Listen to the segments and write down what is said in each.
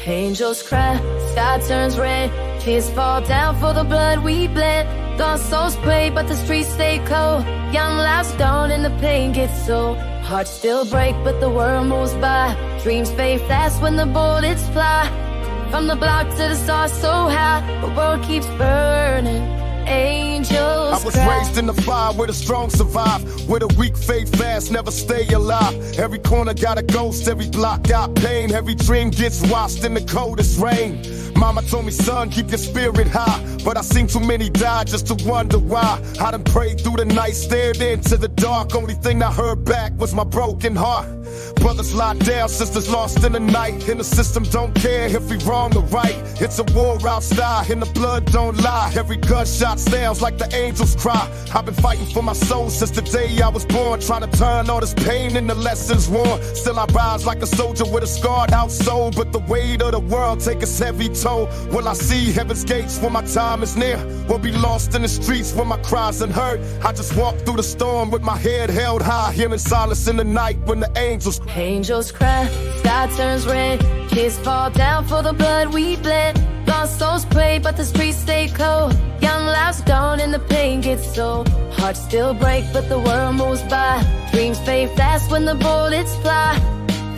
Angels cry, sky turns red, tears fall down for the blood we bled. Lost souls pray, but the streets stay cold. Young lives gone and the pain gets so. Hearts still break, but the world moves by. Dreams fade fast when the bullets fly. From the block to the stars so high, the world keeps burning. Angels I was cry. raised in the fire where the strong survive, where the weak fade fast, never stay alive. Every corner got a ghost, every block got pain. Every dream gets washed in the coldest rain. Mama told me, son, keep your spirit high, but I seen too many die just to wonder why. I done prayed through the night, stared into the dark. Only thing I heard back was my broken heart. Brothers locked down, sisters lost in the night, and the system don't care if we wrong or right. It's a war outside, and the blood don't lie. Every gunshot sounds like the angels cry. I've been fighting for my soul since the day I was born, trying to turn all this pain into lessons worn. Still I rise like a soldier with a scarred out soul, but the weight of the world take us heavy toll. Will I see heaven's gates when my time is near? Will be lost in the streets when my cries unheard? I just walk through the storm with my head held high, hearing silence in the night when the angels cry, sky turns red, tears fall down for the blood we bled. Lost souls pray, but the streets stay cold. Young lives gone and the pain gets so. Hearts still break, but the world moves by. Dreams fade fast when the bullets fly.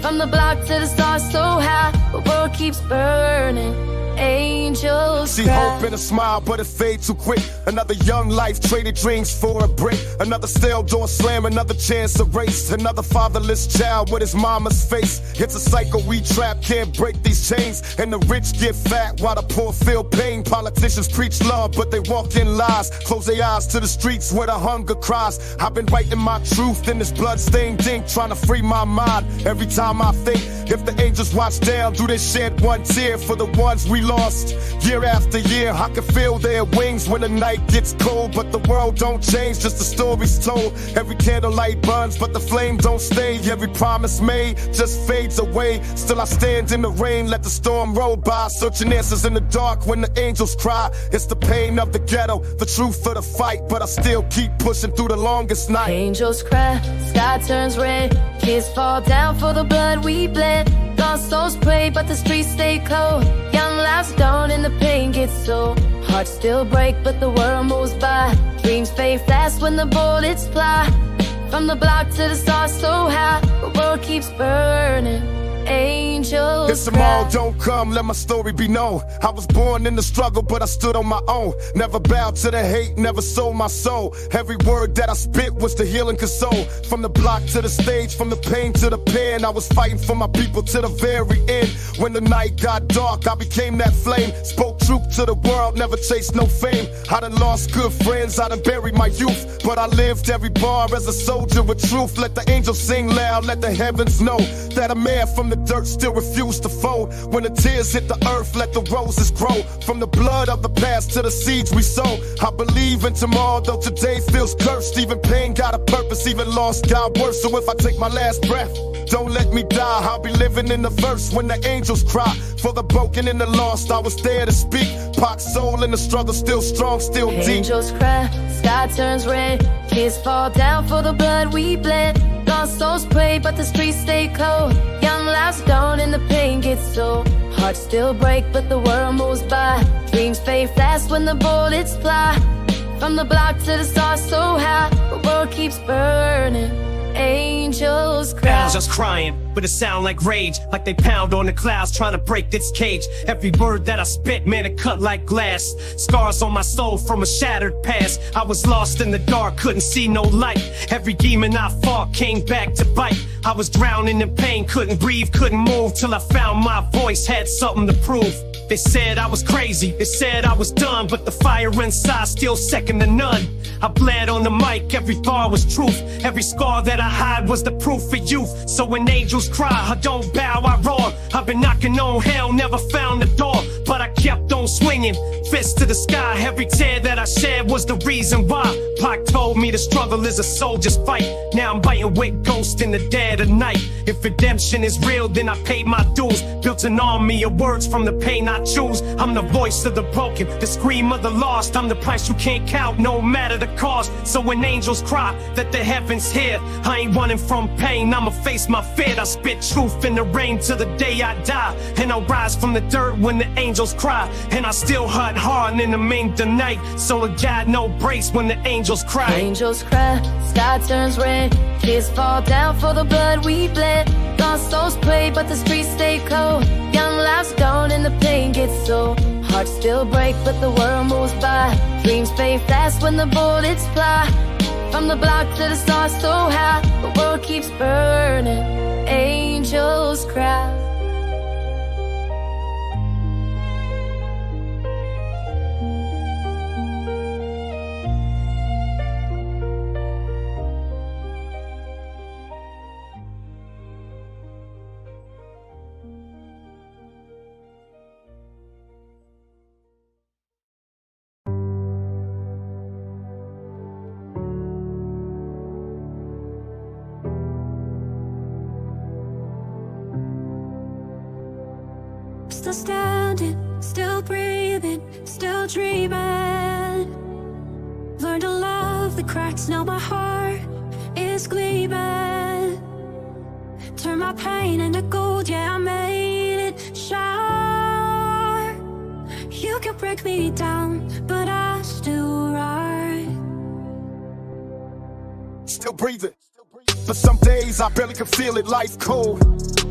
From the block to the stars so high, the world keeps burning. Angels see cry. hope in a smile, but it fades too quick. Another young life traded dreams for a brick. Another cell door slam, another chance erased. Another fatherless child with his mama's face. It's a cycle we trap, can't break these chains. And the rich get fat while the poor feel pain. Politicians preach love, but they walk in lies. Close their eyes to the streets where the hunger cries. I've been writing my truth in this bloodstained ink, trying to free my mind. Every time I think, if the angels watch down, do they shed one tear for the ones we lost? Year after year, I can feel their wings when the night gets cold, but the world don't change, just the stories told. Every candlelight burns, but the flame don't stay. Every promise made just fades away. Still I stand in the rain, let the storm roll by, searching answers in the dark when the angels cry. It's the pain of the ghetto, the truth of the fight, but I still keep pushing through the longest night. Angels cry, sky turns red, tears fall down for the blood we bled. Lost souls pray, but the streets stay cold. Young lives gone and the pain gets so. Hearts still break, but the world moves by. Dreams fade fast when the bullets fly. From the block to the stars so high, the world keeps burning. Angels If tomorrow don't come, let my story be known. I was born in the struggle, but I stood on my own. Never bowed to the hate, never sold my soul. Every word that I spit was the healing console. From the block to the stage, from the pain to the pen, I was fighting for my people to the very end. When the night got dark, I became that flame. Spoke truth to the world, never chased no fame. I done lost good friends, I done buried my youth, but I lived every bar as a soldier with truth. Let the angels sing loud, let the heavens know that a man from the dirt still refused to fold. When the tears hit the earth, let the roses grow. From the blood of the past to the seeds we sow. I believe in tomorrow, though today feels cursed. Even pain got a purpose, even loss got worse. So if I take my last breath, don't let me die. I'll be living in the verse when the angels cry. For the broken and the lost, I was there to speak. Pac's soul in the struggle, still strong, still deep. Angels cry, sky turns red, tears fall down for the blood we bled. Lost souls pray, but the streets stay cold. Young lives gone and the pain gets so. Hearts still break, but the world moves by. Dreams fade fast when the bullets fly. From the block to the stars so high, the world keeps burning. Angels cry. Bells just crying, but it sound like rage, like they pound on the clouds trying to break this cage. Every word that I spit, man, it cut like glass. Scars on my soul from a shattered past. I was lost in the dark, couldn't see no light. Every demon I fought came back to bite. I was drowning in pain, couldn't breathe, couldn't move, till I found my voice had something to prove. They said I was crazy, they said I was done, but the fire inside still second to none. I bled on the mic, every bar was truth. Every scar that I hide was the proof for youth. So when angels cry, I don't bow, I roar. I've been knocking on hell, never found the door, but I kept on swinging. fist to the sky. Every tear that I shed was the reason why. Pac told me the struggle is a soldier's fight. Now I'm biting with ghosts in the dead of night. If redemption is real, then I paid my dues. Built an army of words from the pain I choose. I'm the voice of the broken, the scream of the lost. I'm the price you can't count, no matter the cost. So when angels cry that the heavens hear, I ain't running from pain, I'ma face my fear. I spit truth in the rain till the day I die. And I'll rise from the dirt when the angels cry. And I still hunt hard in the main the night. So a God no breaks when the angels cry. Angels cry, sky turns red. Kids fall down for the blood we bled. Lost souls pray, but the streets stay cold. Young lives gone and the pain gets so. Hearts still break, but the world moves by. Dreams fade fast when the bullets fly. From the block to the stars so high, the world keeps burning. Angels cry. Still standing, still breathing, still dreaming. Learned to love the cracks, now my heart is gleaming. Turn my pain into gold, yeah, I made it shine. You can break me down, but I still rise. Still breathing, but some days I barely can feel it, life cold.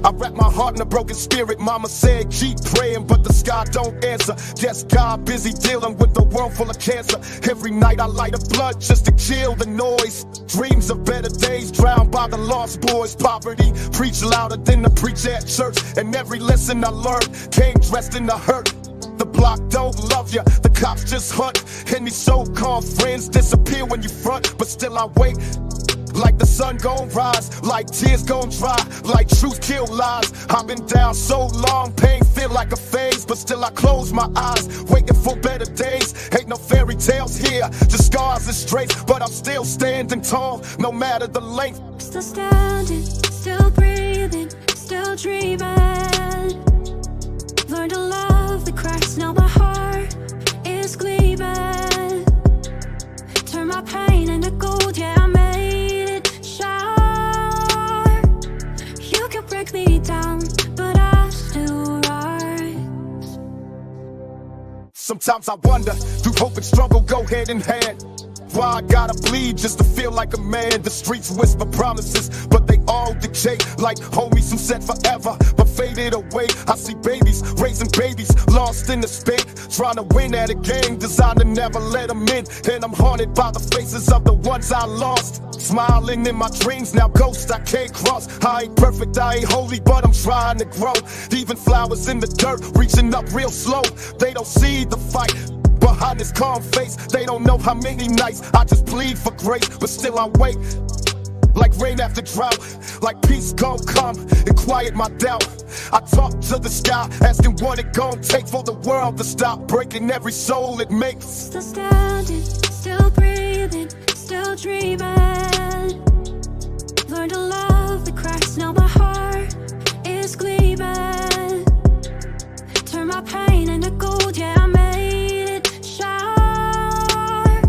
I wrap my heart in a broken spirit. Mama said keep praying, but the sky don't answer. Yes, God busy dealing with the world full of cancer. Every night I light a blood just to kill the noise. Dreams of better days drowned by the lost boys. Poverty preach louder than the preacher at church. And every lesson I learned came dressed in the hurt. The block don't love you, the cops just hunt. And these so-called friends disappear when you front. But still I wait, like the sun gon' rise, like tears gon' dry, like truth kill lies. I've been down so long, pain feel like a phase, but still I close my eyes, waiting for better days. Ain't no fairy tales here, just scars and straits, but I'm still standing tall, no matter the length. Still standing, still breathing, still dreaming. Learned to love the cracks, now my heart is gleaming. Turn my pain into gold, yeah, I made it shine. You can break me down, but I still rise. Sometimes I wonder, do hope and struggle go hand in hand? Why I gotta bleed just to feel like a man? The streets whisper promises, but they all decay. Like homies who said forever, but faded away. I see babies raising babies, lost in the spade, trying to win at a game designed to never let them in. And I'm haunted by the faces of the ones I lost. Smiling in my dreams, now ghosts I can't cross. I ain't perfect, I ain't holy, but I'm trying to grow. Even flowers in the dirt, reaching up real slow. They don't see the fight behind this calm face. They don't know how many nights I just plead for grace, but still I wait, like rain after drought, like peace gon' come and quiet my doubt. I talk to the sky, asking what it gon' take for the world to stop breaking every soul it makes. Still standing, still breathing, still dreaming. Learned to love the cracks, now my heart is gleaming. Turn my pain into gold, yeah, I made it shine.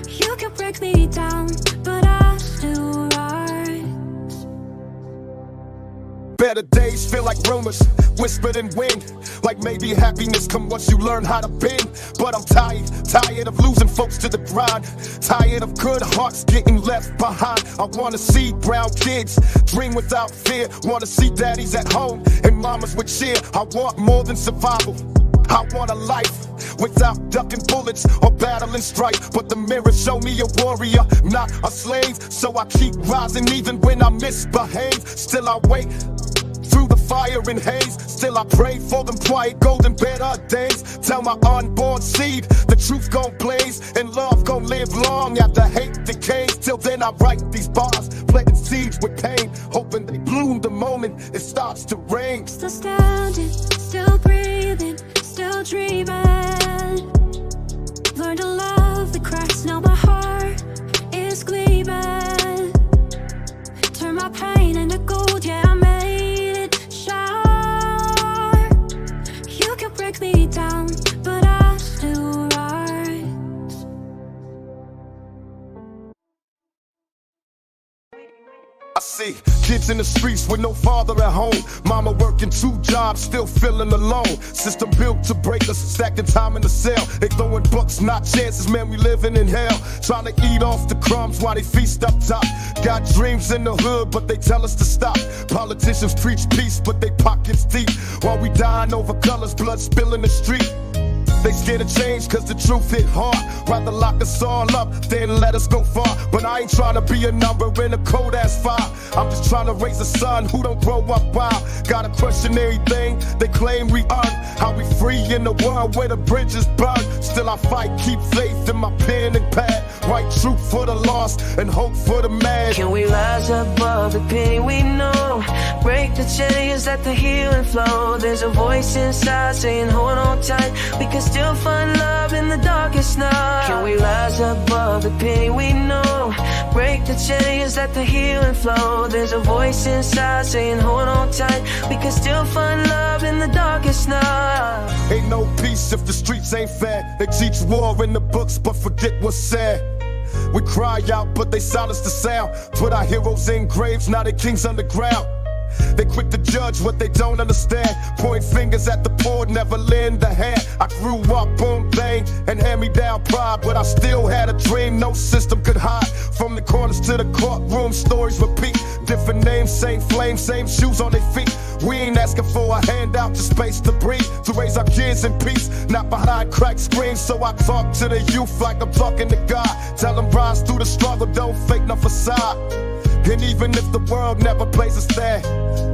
You can break me down, but I still rise. Better days feel like rumors, whispered in wind. Like maybe happiness come once you learn how to bend. But I'm tired of losing folks to the grind. Tired of good hearts getting left behind. I wanna see brown kids dream without fear. Wanna see daddies at home and mamas with cheer. I want more than survival, I want a life without ducking bullets or battling strife. But the mirror show me a warrior, not a slave. So I keep rising even when I misbehave. Still I wait through the fire and haze. Still I pray for them quiet golden better days. Tell my unborn seed the truth gon' blaze and love gon' live long after hate decays. Till then I write these bars, planting seeds with pain, hoping they bloom the moment it starts to rain. Still standing, still breathing, still dreaming. I see kids in the streets with no father at home. Mama working 2 jobs, still feeling alone. System built to break us, stacking time in the cell. They throwing bucks, not chances, man, we living in hell. Trying to eat off the crumbs while they feast up top. Got dreams in the hood, but they tell us to stop. Politicians preach peace, but they pockets deep. While we dying over colors, blood spilling the street. They scared of change cause the truth hit hard. Rather lock us all up than let us go far. But I ain't trying to be a number in a cold ass fire. I'm just trying to raise a son who don't grow up wild. Gotta question everything they claim we earn. How we free in the world where the bridges burn. Still I fight, keep faith in my pen and pad. Write truth for the lost and hope for the mad. Can we rise above the pain we know? Break the chains, let the healing flow. There's a voice inside saying hold on tight. We can still find love in the darkest night. Can we rise above the pain we know? Break the chains, let the healing flow. There's a voice inside saying hold on tight. We can still find love in the darkest night. Ain't no peace if the streets ain't fair. They teach war in the books but forget what's said. We cry out but they silence the sound. Put our heroes in graves, now they kings underground. They quick to judge what they don't understand. Point fingers at the poor, never lend a hand. I grew up on bang and hand-me-down pride, but I still had a dream no system could hide. From the corners to the courtroom, stories repeat. Different names, same flame, same shoes on their feet. We ain't asking for a handout, just space to breathe. To raise our kids in peace, not behind cracked screens. So I talk to the youth like I'm talking to God. Tell them rise through the struggle, don't fake no facade. And even if the world never plays us there,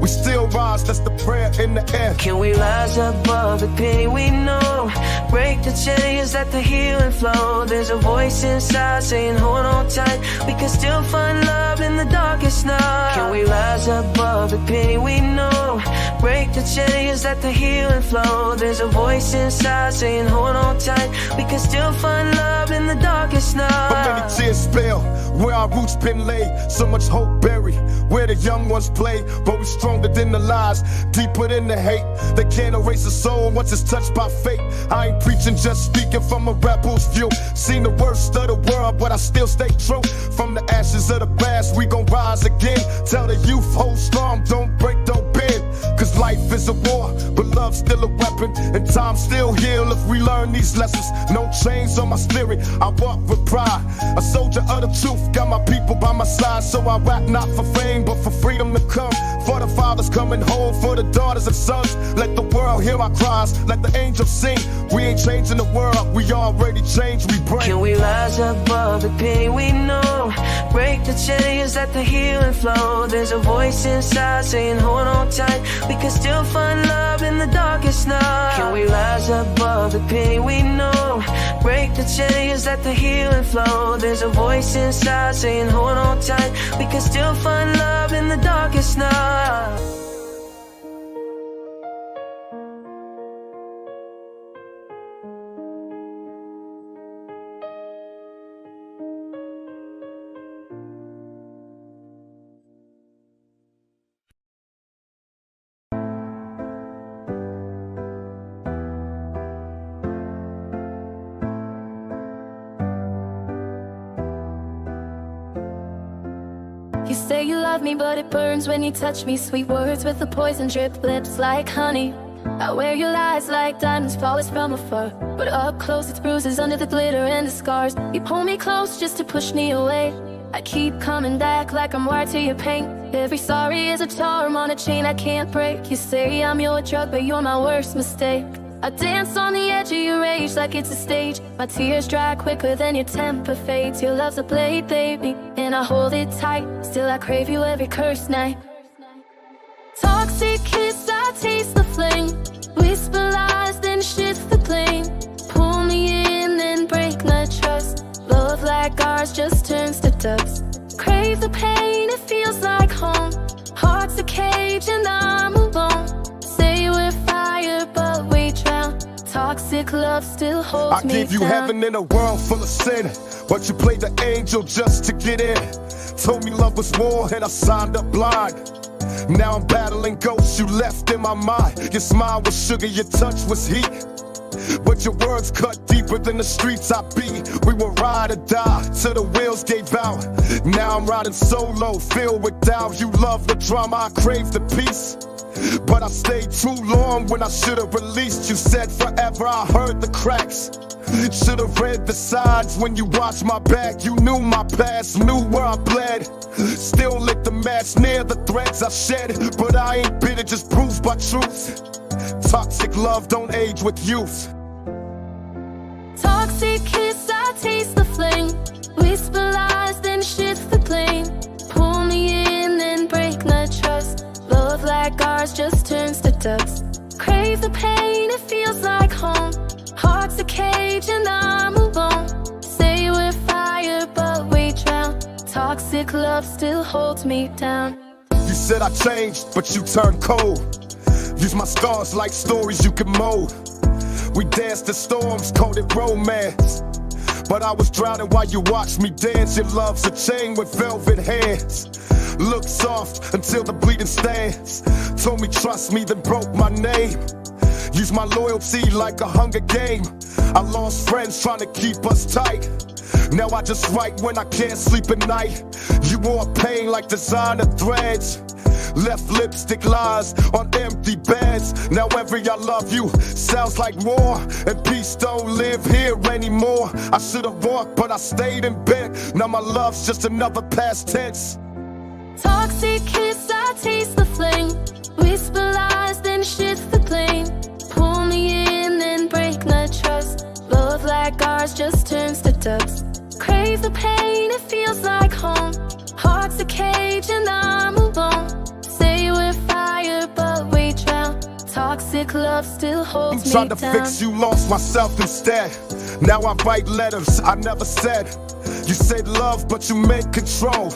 we still rise, that's the prayer in the air. Can we rise above the pain we know? Break the chains, let the healing flow. There's a voice inside saying hold on tight. We can still find love in the darkest night. Can we rise above the pain we know? Break the chains, let the healing flow. There's a voice inside saying hold on tight. We can still find love in the darkest night. How many tears spill where our roots been laid? So much hope buried where the young ones play. But we stronger than the lies, deeper than the hate. They can't erase a soul once it's touched by fate. I ain't preaching, just speaking from a rebel's view. Seen the worst of the world, but I still stay true. From the ashes of the past, we gon' rise again. Tell the youth, hold strong, don't break, don't bend. Cause life is a war, but love's still a weapon. And time still heal if we learn these lessons. No chains on my spirit, I walk with pride. A soldier of the truth, got my people by my side. So I rap not for fame, but for freedom to come. For the fathers coming home, for the daughters and sons. Let the world hear our cries, let the angels sing. We ain't changing the world, we already changed, we bring. Can we rise above the pain we know? Break the chains, let the healing flow. There's a voice inside saying hold on tight. We can still find love in the darkest night. Can we rise above the pain we know? Break the chains, let the healing flow. There's a voice inside saying hold on tight. We can still find love in the darkest night. You say you love me, but it burns when you touch me. Sweet words with the poison drip lips like honey. I wear your lies like diamonds polished from afar, but up close it's bruises under the glitter and the scars. You pull me close just to push me away. I keep coming back like I'm wired to your pain. Every sorry is a charm on a chain I can't break. You say I'm your drug, but you're my worst mistake. I dance on the edge of your rage like it's a stage. My tears dry quicker than your temper fades. Your love's a blade, baby, and I hold it tight. Still I crave you every cursed night. Toxic kiss, I taste the flame. Whisper lies, then shift the blame. Pull me in, then break my trust. Love like ours just turns to dust. Crave the pain, it feels like home. Heart's a cage and I'm alone. Say we're fire, but we drown. Toxic love still holds me down. I gave you heaven in a world full of sin, but you played the angel just to get in. Told me love was war and I signed up blind. Now I'm battling ghosts you left in my mind. Your smile was sugar, your touch was heat. But your words cut deeper than the streets I beat. We will ride or die till the wheels gave out. Now I'm riding solo, filled with doubt. You love the drama, I crave the peace. But I stayed too long when I should've released. You said forever, I heard the cracks. Should've read the signs when you watched my back. You knew my past, knew where I bled. Still lit the match near the threads I shed. But I ain't bitter, just bruised by truth. Toxic love don't age with youth. Toxic kiss, I taste the flame. Whisper lies, then shift the blame. Pull me in, then break my trust. Love like ours just turns to dust. Crave the pain, it feels like home. Heart's a cage and I'm alone. Say we're fire, but we drown. Toxic love still holds me down. You said I changed, but you turned cold. Use my scars like stories you can mold. We danced the storms, called it romance. But I was drowning while you watched me dance. Your love's a chain with velvet hands. Look soft until the bleeding stands. Told me trust me, then broke my name. Use my loyalty like a Hunger Game. I lost friends trying to keep us tight. Now I just write when I can't sleep at night. You wore pain like designer threads. Left lipstick lies on empty beds. Now every I love you sounds like war. And peace don't live here anymore. I should've walked but I stayed in bed. Now my love's just another past tense. Toxic kiss, I taste the flame. Whisper lies, then shift the blame. Pull me in, then break my trust. Love like ours just turns to dust. Crave the pain, it feels like home. Heart's a cage and I'm alone. Say we're fire, but we drown. Toxic love still holds me down. I'm trying to fix you, lost myself instead. Now I write letters I never said. You said love, but you meant control.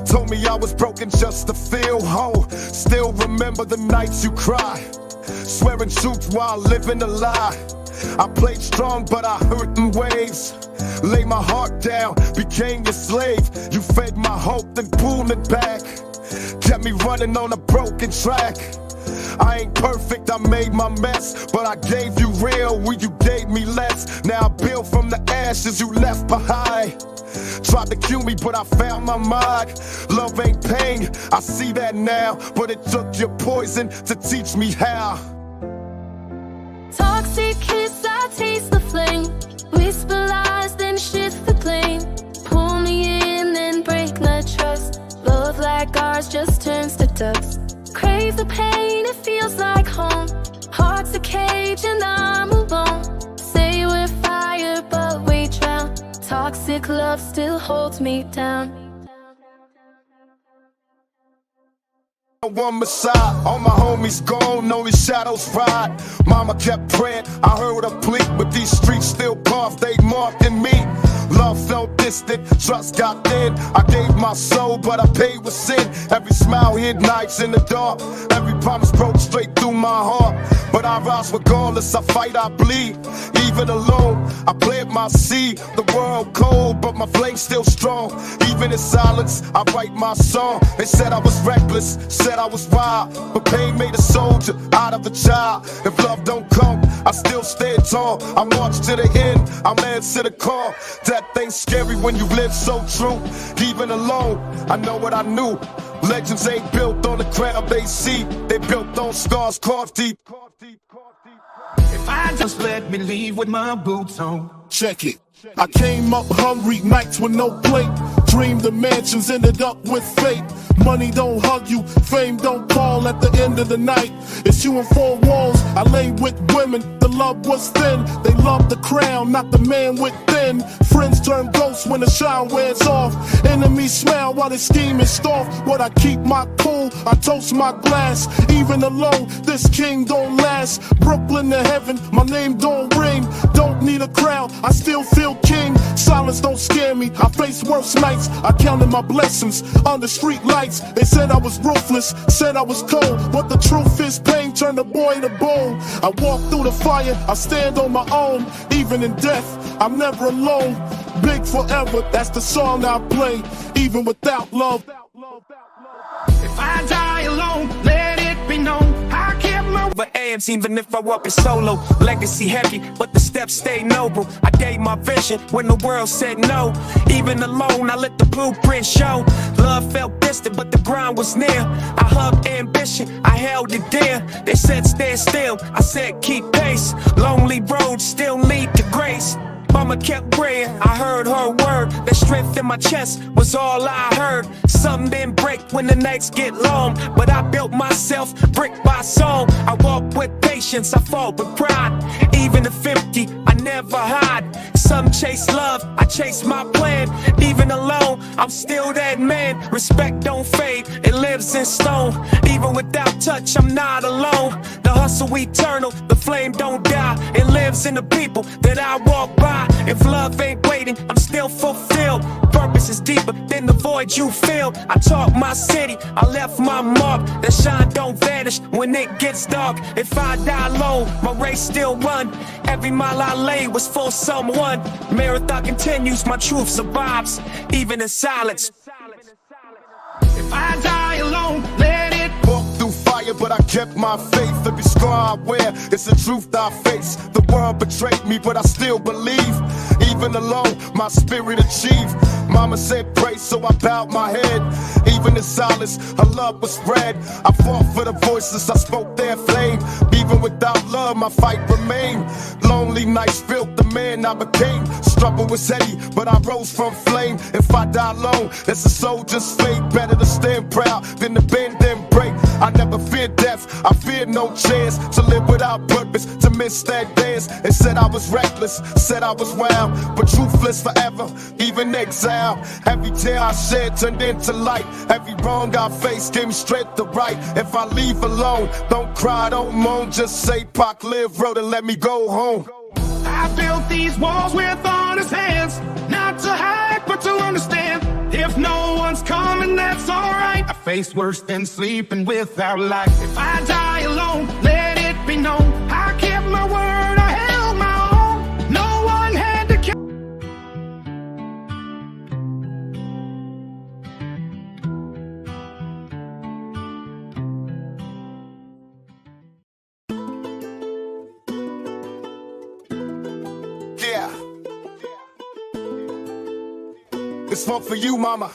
Told me I was broken just to feel whole. Still remember the nights you cried, swearing truth while living a lie. I played strong, but I hurt in waves. Lay my heart down, became your slave. You fed my hope, then pulled it back. Kept me running on a broken track. I ain't perfect, I made my mess. But I gave you real when you gave me less. Now I build from the ashes you left behind. Tried to kill me, but I found my mind. Love ain't pain, I see that now. But it took your poison to teach me how. Toxic kiss, I taste the flame. Whisper lies, then shift the blame. Pull me in, then break my trust. Love like ours just turns to dust. Crave the pain, it feels like home. Heart's a cage and I'm alone. Say we're fire, but we drown. Toxic love still holds me down. One Messiah, all my homies gone, only shadows ride. Mama kept praying, I heard her plead, but these streets still carved, they marked in me. Love felt distant, trust got thin. I gave my soul, but I paid with sin. Every smile hid nights in the dark. Every promise broke straight through my heart. But I rise regardless, I fight, I bleed. Even alone, I plant my seed. The world cold, but my flame still strong. Even in silence, I write my song. They said I was reckless, said I was wild, but pain made a soldier out of a child. If love don't come, I still stand tall. I march to the end, I'm answer the call. Death ain't scary when you live so true. Even alone, I know what I knew. Legends ain't built on the ground they see. They built on scars carved deep. If I just let me leave with my boots on. Check it. I came up hungry, nights with no plate. Dreamed of mansions, ended up with fate. Money don't hug you, fame don't call at the end of the night. It's you in four walls, I lay with women. The love was thin, they love the crown, not the man within. Friends turn ghosts when the shine wears off. Enemies smile while they scheme and stalk. But I keep my cool, I toast my glass. Even alone, this king don't last. Brooklyn to heaven, my name don't ring. Don't need a crowd, I still feel king. Silence don't scare me, I face worse nights. I counted my blessings under street lights. They said I was ruthless, said I was cold, but the truth is pain turned a boy to bone. I walk through the fire, I stand on my own. Even in death, I'm never alone. Big forever, that's the song I play. Even without love. If I die alone, let it be known I kept my jams even if I walk it solo. Legacy heavy, but the steps stay noble. I gave my vision when the world said no. Even alone, I let the blueprint show. Love felt distant, but the grind was near. I hugged ambition, I held it dear. They said stand still, I said keep pace. Lonely roads still lead to grace. Mama kept praying, I heard her word. The strength in my chest was all I heard. Some didn't break when the nights get long, but I built myself brick by song. I walk with patience, I fall with pride. Even if empty, I never hide. Some chase love, I chase my plan. Even alone, I'm still that man. Respect don't fade, it lives in stone. Even without touch, I'm not alone. The hustle eternal, the flame don't die. It lives in the people that I walk by. If love ain't waiting, I'm still fulfilled. Purpose is deeper than the void you feel. I taught my city, I left my mark. That shine don't vanish when it gets dark. If I die alone, my race still run. Every mile I lay was for someone. Marathon continues, my truth survives, even in silence. If I die alone, let it Walk through fire, but I kept my faith. Every scar I wear, it's the truth I face. The world betrayed me, but I still believe. Even alone, my spirit achieved. Mama said pray, so I bowed my head. Even in silence, her love was spread. I fought for the voices, I spoke their flame. Even without love, my fight remained. Lonely nights built the man I became. Struggle was heavy, but I rose from flame. If I die alone, it's a soldier's fate. Better to stand proud than to bend and break. I never feared death, I feared no chance to live without purpose, to miss that dance. And said I was reckless, said I was wild, but truthless forever, even exile. Every tear I shed turned into light. Every wrong I faced gave me strength to right. If I leave alone, don't cry, don't moan. Just say Pac live, road, and let me go home. I built these walls with honest hands, not to hide, but to understand. If no one's coming, that's alright. I face worse than sleeping without light. If I die alone, let it be known I kept my word, I held my own. No one had to kill. Yeah. This one for you, mama.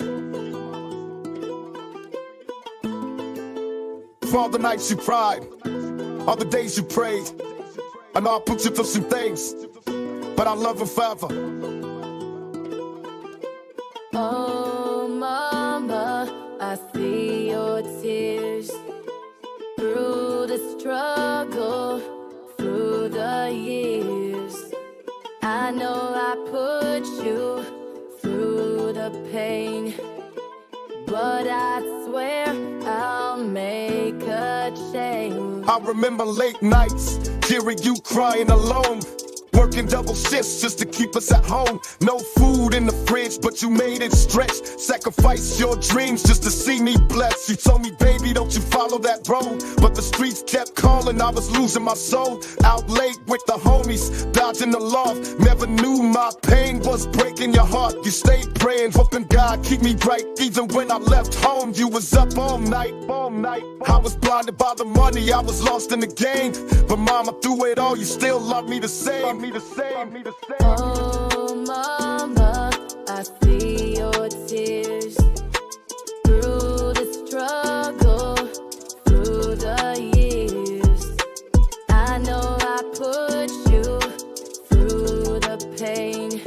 For all the nights you cried, all the days you prayed. I know I put you through some things, but I love you forever. Oh, mama, I see your tears through the struggle, through the years. I know I put you through the pain, but I swear I'll make a change. I remember late nights, hearing you crying alone. Working double shifts just to keep us at home. No food in the fridge, but you made it stretch. Sacrifice your dreams just to see me blessed. You told me, baby, don't you follow that road. But the streets kept calling, I was losing my soul. Out late with the homies, dodging the loft. Never knew my pain was breaking your heart. You stayed praying, hoping God keep me right. Even when I left home, you was up all night, all night. I was blinded by the money, I was lost in the game. But mama, through it all, you still love me the same. Oh, mama, I see your tears through the struggle, through the years. I know I put you through the pain,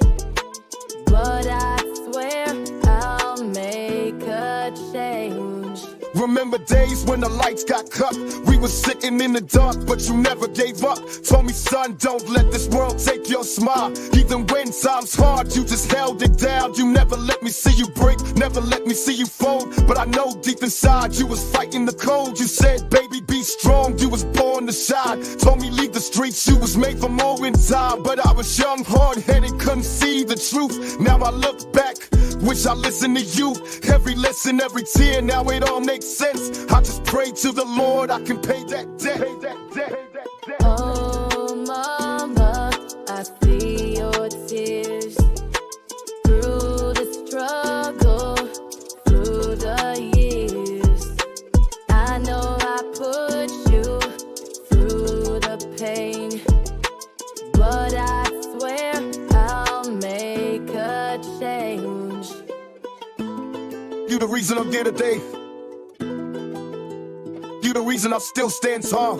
but I swear I'll make a change. Remember days when the lights got cut. We were sitting in the dark, but you never gave up. Told me, son, don't let this world take your smile. Even when times hard, you just held it down. You never let me see you break, never let me see you fold. But I know deep inside you was fighting the cold. You said, baby, be strong, you was born to shine. Told me leave the streets, you was made for more in time. But I was young, hard-headed, couldn't see the truth. Now I look back, wish I listened to you. Every lesson, every tear, now it all makes sense. I just pray to the Lord I can pay that debt. Oh, mama, I see your tears through the struggle, through the years. I know I put you through You the reason I'm here today. You the reason I still stand tall.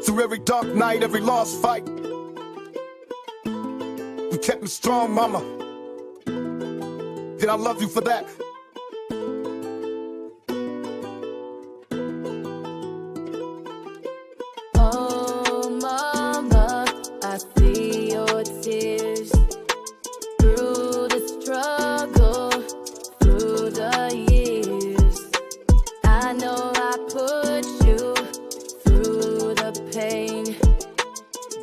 Through every dark night, every lost fight, you kept me strong, mama. And I love you for that. Oh, mama, I see your tears through the struggle, through the years. I know I put you through the pain,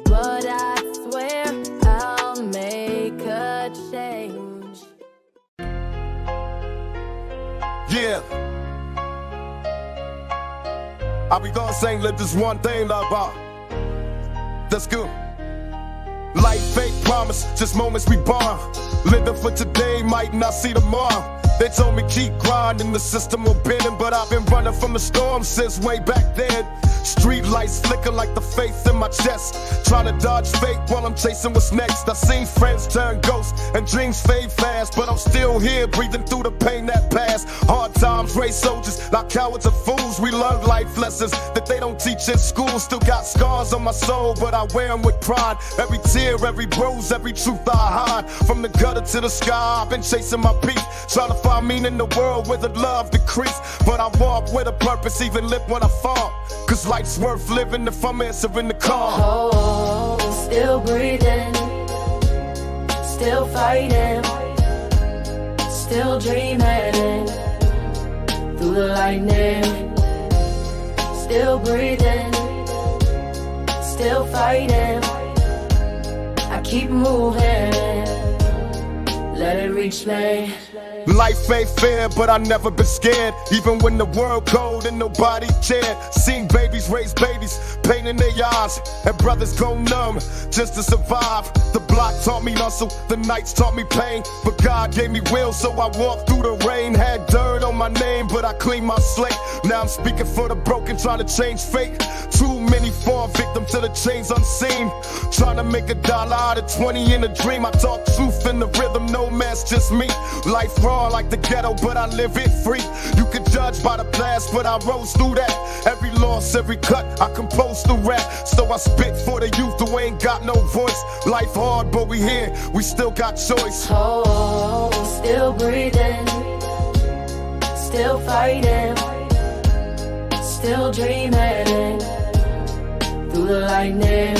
but I swear I'll make a change. Yeah. I'll be gone saying, live this one thing, love about. That's good. Life ain't promise, just moments we born. Living for today, might not see tomorrow. They told me keep grinding, the system will bend, but I've been running from the storm since way back then. Street lights flicker like the faith in my chest. Trying to dodge fate while I'm chasing what's next. I seen friends turn ghosts and dreams fade fast, but I'm still here breathing through the pain that passed. Hard times raise soldiers, like cowards and fools. We learn life lessons that they don't teach in school. Still got scars on my soul, but I wear them with pride. Every tear, every bruise, every truth I hide. From the gutter to the sky, I've been chasing my peace, trying to find meaning in the world where the love decrease. But I walk with a purpose, even live when I fall. Cause life's worth living if I'm answering the call. Oh, still breathing, still fighting, still dreaming through the lightning. Still breathing, still fighting. I keep moving, let it reach me. Life ain't fair, but I never been scared. Even when the world cold and nobody cared. Seen babies raise babies, pain in their eyes, and brothers go numb just to survive. The block taught me hustle, the nights taught me pain, but God gave me will, so I walked through the rain. Had dirt on my name, but I cleaned my slate. Now I'm speaking for the broken, trying to change fate. Too many fall victim to the chains unseen. Trying to make $1 out of 20 in a dream. I talk truth in the rhythm, no mess, just me. Life raw like the ghetto, but I live it free. You can judge by the past, but I rose through that. Every loss, every cut, I compose the rap. So I spit for the youth who ain't got no voice. Life hard, but we here, we still got choice. Oh, still breathing, still fighting, still dreaming through the lightning.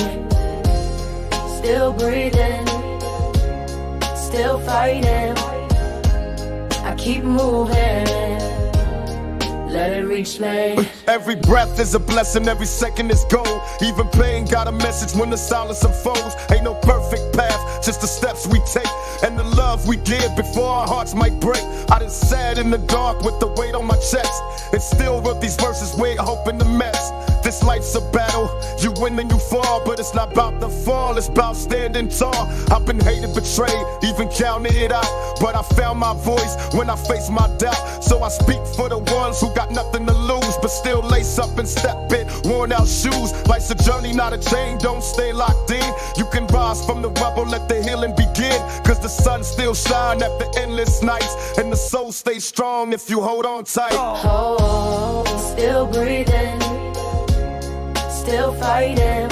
Still breathing, still fighting. I keep moving, let it reach me. Every breath is a blessing, every second is gold. Even pain got a message when the silence unfolds. Ain't no perfect path, just the steps we take and the love we give before our hearts might break. I done sat in the dark with the weight on my chest and still wrote these verses with hope in the mess. This life's a battle, you win and you fall, but it's not about the fall, it's about standing tall. I've been hated, betrayed, even counted it out, but I found my voice when I faced my doubt. So I speak for the ones who got nothing to lose, but still lace up and step in worn out shoes. Life's a journey, not a chain, don't stay locked in. You can rise from the rubble, let the healing begin, cause the sun still shine after endless nights, and the soul stays strong if you hold on tight. Oh, still breathing, still fighting,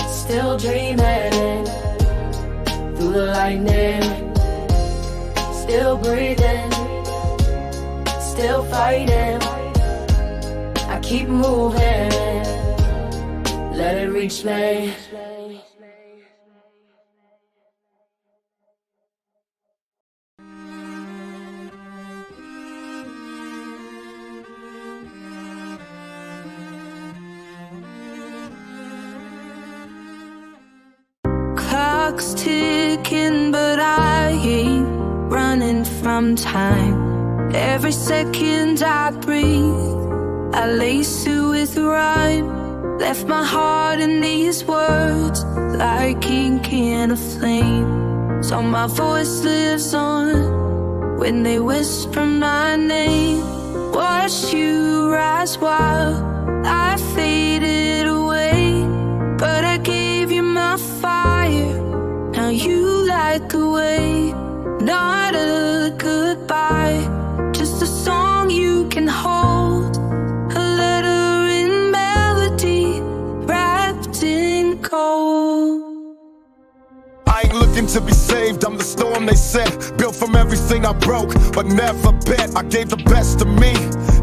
still dreaming through the lightning. Still breathing, still fighting. I keep moving, let it reach me. Clock's ticking, but I ain't running from time. Every second I breathe, I lace it with rhyme. Left my heart in these words, like ink in a flame. So my voice lives on when they whisper my name. Watch you rise while I faded away, but I gave you my fire. Now you light the way. Not a good storm, they said. Built from everything I broke, but never bet. I gave the best of me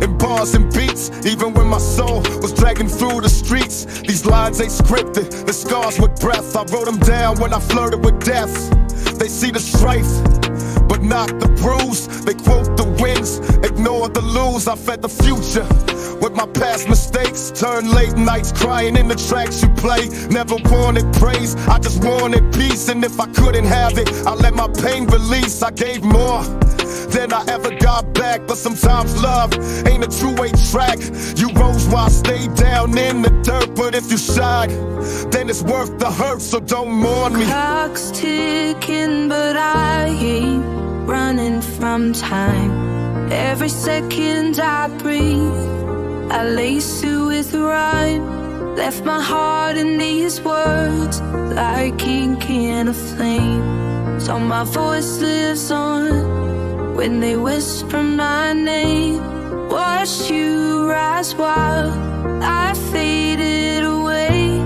in bars and beats, even when my soul was dragging through the streets. These lines ain't scripted, the scars with breath. I wrote them down when I flirted with death. They see the strife, but not the bruise. They quote the wins, ignore the lose. I fed the future with my past mistakes. Turn late nights crying in the tracks you play. Never wanted praise, I just wanted peace. And if I couldn't have it, I let my pain release. I gave more than I ever got back. But sometimes love ain't a two-way track. You rose while I stayed down in the dirt. But if you shine, then it's worth the hurt, so don't mourn me. Clock's ticking, but I ain't running from time. Every second I breathe, I lace it with rhyme. Left my heart in these words, like ink in a flame. So my voice lives on when they whisper my name. Watched you rise while I faded away,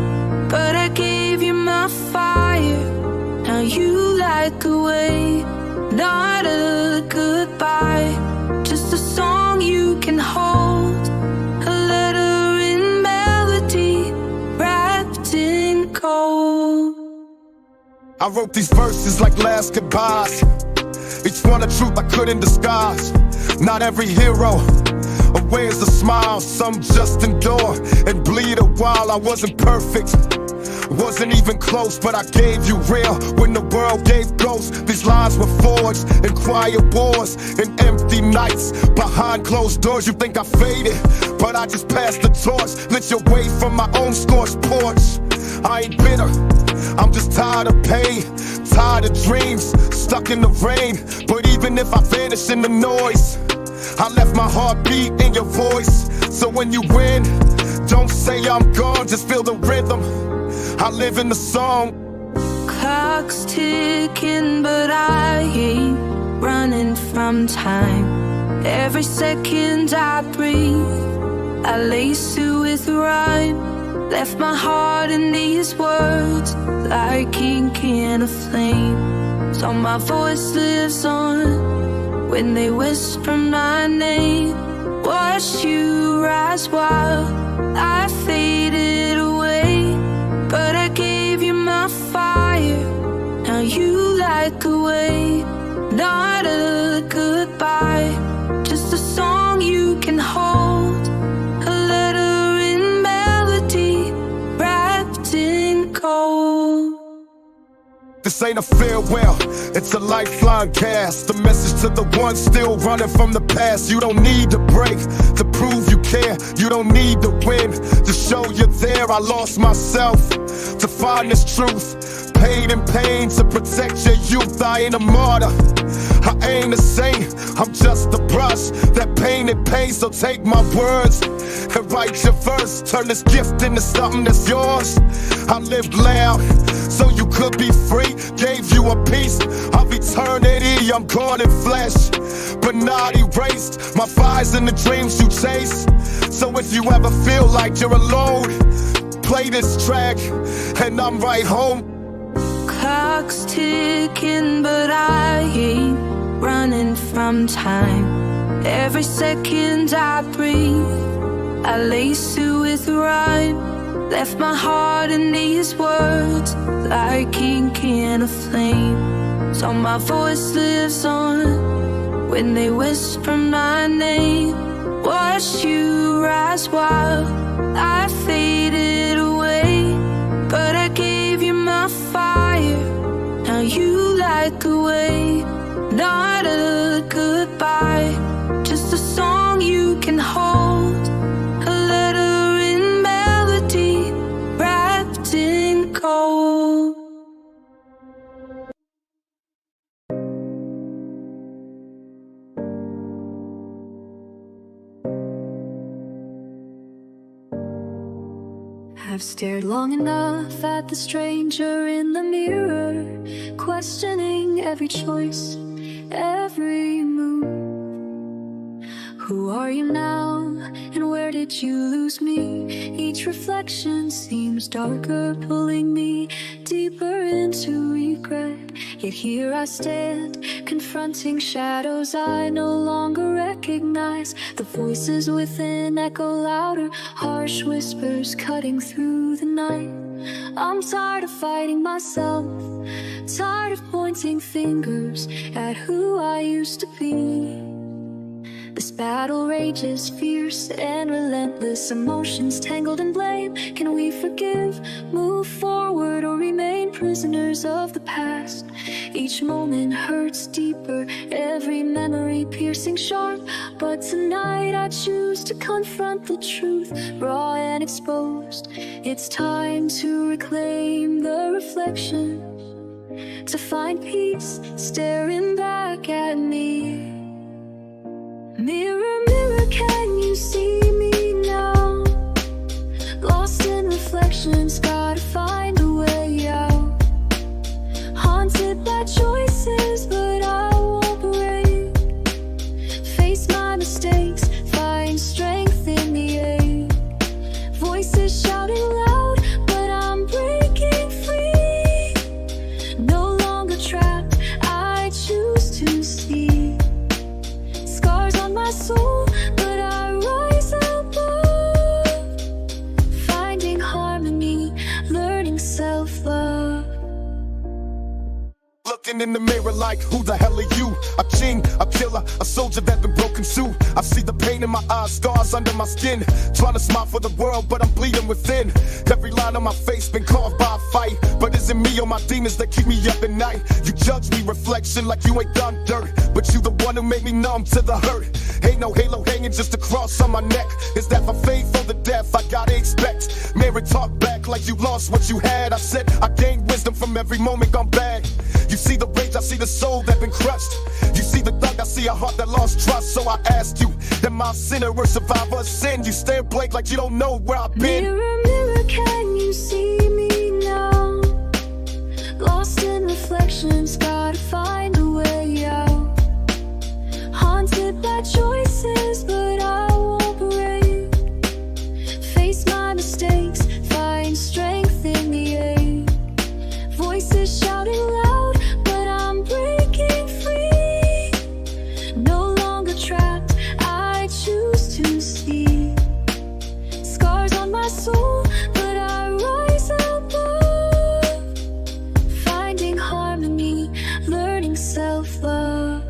but I gave you my fire. Now you light the way. Not a goodbye, just a song you can hold. A letter in melody, wrapped in gold. I wrote these verses like last goodbyes, each one a truth I couldn't disguise. Not every hero wears a smile, some just endure and bleed a while. I wasn't perfect, wasn't even close, but I gave you real when the world gave ghosts. These lines were forged in quiet wars and empty nights. Behind closed doors you think I faded, but I just passed the torch. Lit your way from my own scorched porch. I ain't bitter, I'm just tired of pain, tired of dreams, stuck in the rain. But even if I vanish in the noise, I left my heartbeat in your voice. So when you win, don't say I'm gone, just feel the rhythm. I live in the song. Clock's ticking, but I ain't running from time. Every second I breathe, I lace it with rhyme. Left my heart in these words, like ink in a flame. So my voice lives on when they whisper my name. Watched you rise while I faded away, but I gave you my fire. Now you light the way. Not a goodbye, just a song you can hold. A letter in melody, wrapped in gold. This ain't a farewell, it's a lifeline cast. The message to the ones still running from the past. You don't need to break to prove you care. You don't need to win to show you're there. I lost myself to find this truth. Paid in pain to protect your youth. I ain't a martyr, I ain't a saint, I'm just a brush that painted pain. So take my words and write your verse. Turn this gift into something that's yours. I lived loud so you could be free. Gave you a piece of eternity. I'm gone in flesh, but not erased. My fires and the dreams you chase. So if you ever feel like you're alone, play this track and I'm right home. Clock's ticking, but I ain't running from time. Every second I breathe, I lace it with rhyme. Left my heart in these words, like ink in a flame. So my voice lives on when they whisper my name. Watched you rise while I faded away, but I gave you my fire. Now you light the way. Not a goodbye, just a song you can hold. A letter in melody, wrapped in gold. I've stared long enough at the stranger in the mirror, questioning every choice, every move. Who are you now, and where where did you lose me? Each reflection seems darker, pulling me deeper into regret. Yet here I stand, confronting shadows I no longer recognize. The voices within echo louder, harsh whispers cutting through the night. I'm tired of fighting myself, tired of pointing fingers at who I used to be. This battle rages fierce and relentless, emotions tangled in blame. Can we forgive, move forward, or remain prisoners of the past? Each moment hurts deeper, every memory piercing sharp. But tonight I choose to confront the truth, raw and exposed. It's time to reclaim the reflection, to find peace staring back at me. Mirror, mirror, can you see me now? Lost in reflections, gotta find a way out. Haunted by choices, but I won't break. Face my mistakes, find strength in the ache. Voices shouting loud, but I'm breaking free. No longer trapped, I choose to see. Scars on my soul, but I rise above. Finding harmony, learning self-love. Looking in the mirror like, who the hell are you? A king, a killer, a soldier that been broken too. I see the pain in my eyes, scars under my skin. Trying to smile for the world, but I'm bleeding within. Every line on my face been carved by a fight. But is it me or my demons that keep me up at night? You judge me, reflection, like you ain't done dirt. But you the one who made me numb to the hurt. Ain't no halo hanging, just a cross on my neck. Is that for faith or the death I gotta expect? Mary, talk back like you lost what you had. I said I gained wisdom from every moment gone bad. You see the rage, I see the soul that been crushed. You see the thug, I see a heart that lost trust. So I ask you, am I a sinner or survivor of sin? You stare blank like you don't know where I've been. Mirror, mirror, can you see me now? Lost in reflections, gotta find a way out. Haunted by choices, but I won't break. Face my mistakes, find strength in the ache. Voices shouting loud, but I'm breaking free. No longer trapped, I choose to see. Scars on my soul, but I rise above. Finding harmony, learning self-love.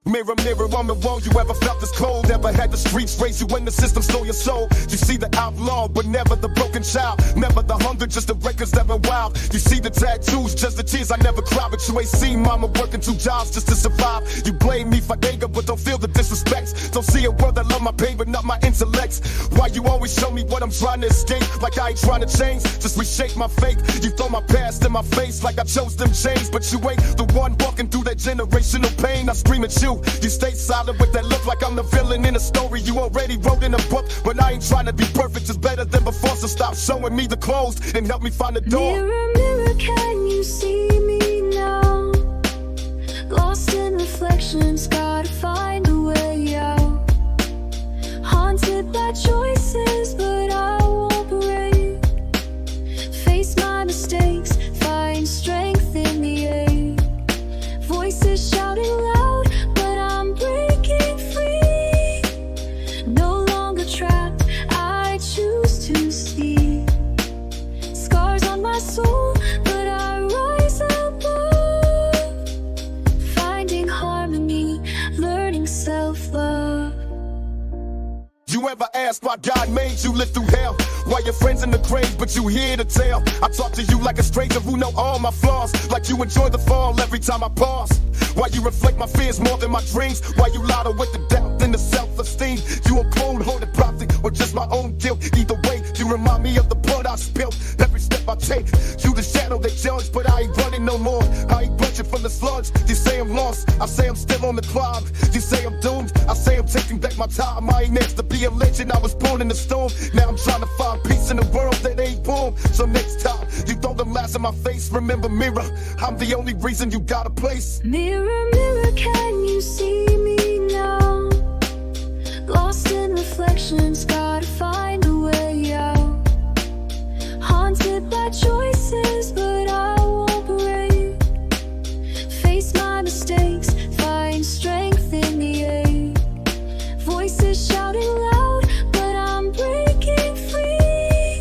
Mirror, mirror on the wall, you ever felt this cold? Ever had the streets raise you when the system stole your soul? You see the outlaw, but never the broken child. Never the hunger, just the records that were wild. You see the tattoos, just the tears I never cried. But you ain't seen mama working 2 jobs just to survive. You blame me for anger, but don't feel the disrespect. Don't see a world that love my pain, but not my intellect. Why you always show me what I'm trying to escape? Like I ain't trying to change, just reshape my fate. You throw my past in my face like I chose them chains. But you ain't the one walking through that generational pain. I scream at you. You stay silent with that look like I'm the villain in a story you already wrote in a book. But I ain't trying to be perfect, just better than before. So stop showing me the clothes and help me find the door. Mirror, mirror, can you see me now? Lost in reflections, gotta find a way out. Haunted by choices, but I won't break. Face my mistakes, find strength in the ache. Voices shouting loud, but I'm breaking free. No longer trapped, I choose to see. Scars on my soul, but I rise above. Finding harmony, learning self-love. You ever ask why God made you live through hell? Why your friends in the grave, but you here to tell? I talk to you like a stranger who know all my flaws. Like you enjoy the fall every time I pause. Why you reflect my fears more than my dreams? Why you louder with the doubt than the self-esteem? You a cold-hearted prophet or just my own guilt? Either way, you remind me of the blood I spilled. Every step I take, you the shadow they judge. But I ain't running no more, I ain't budging from the sludge. You say I'm lost, I say I'm still on the climb. You say I'm doomed, I say I'm taking back my time. I ain't next to be a legend, I was born in the storm. Now I'm trying to find peace in a world that ain't born. So next time you throw them lies in my face, remember mirror, I'm the only reason you got a place. Mirror, mirror, can you see me now? Lost in emotions, gotta find a way out. Haunted by choices, but I won't break. Face my mistakes, find strength in the ache. Voices shouting loud, but I'm breaking free.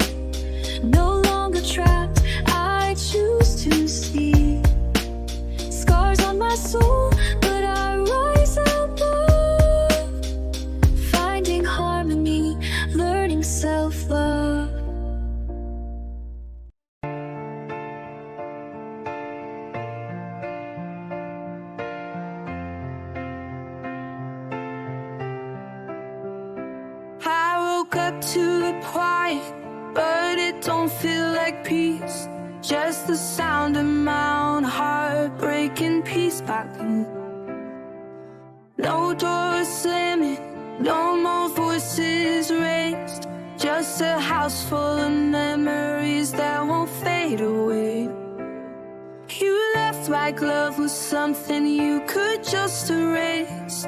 No longer trapped, I choose to see. Scars on my soul, but I rise above. Finding harmony, learning self-love. I woke up to the quiet, but it don't feel like peace. Just the sound of my own heart breaking piece by piece. No doors slamming, no more voices raised. Just a house full of memories that won't fade away. You left like love was something you could just erase.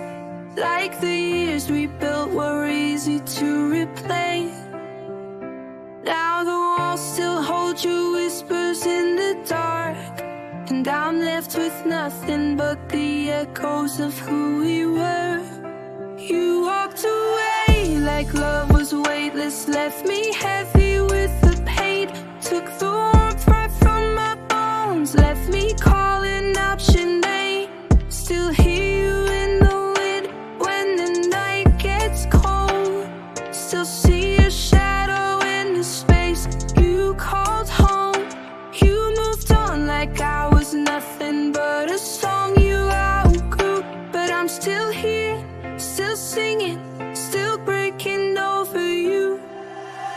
Like the years we built were easy to replay. Now the walls still hold your whispers in the dark, and I'm left with nothing but the echoes of who we were. You walked away like love was weightless, left me heavy with the pain. Took the warmth right from my bones, left me calling out your name. Still hear you in the wind when the night gets cold. Still see your shadow in the space you called home. You moved on like I was nothing but a song you outgrew. But I'm still here, still singing, still breaking over you.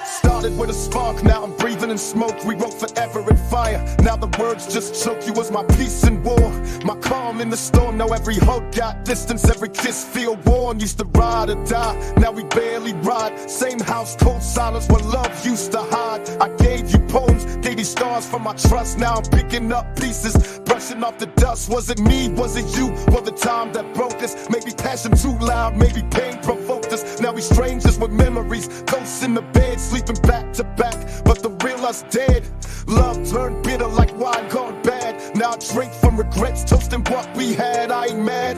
Started with a spark, now I'm breathing in smoke. We wrote forever in fire, now the words just choke. You was my peace in war, my calm in the storm. Now every hug got distance, every kiss feel warm. Used to ride or die, now we barely ride. Same house, cold silence where love used to hide. I gave you poems, gave you stars for my trust. Now I'm picking up pieces, brushing off the dust. Was it me, was it you, or the time that broke us? Maybe passion too loud, maybe pain provoked us. Now we strangers with memories, ghosts in the bed, sleeping back to back, but the real us dead. Love turned bitter like wine gone bad. Now I drink from regrets, toasting what we had. I ain't mad,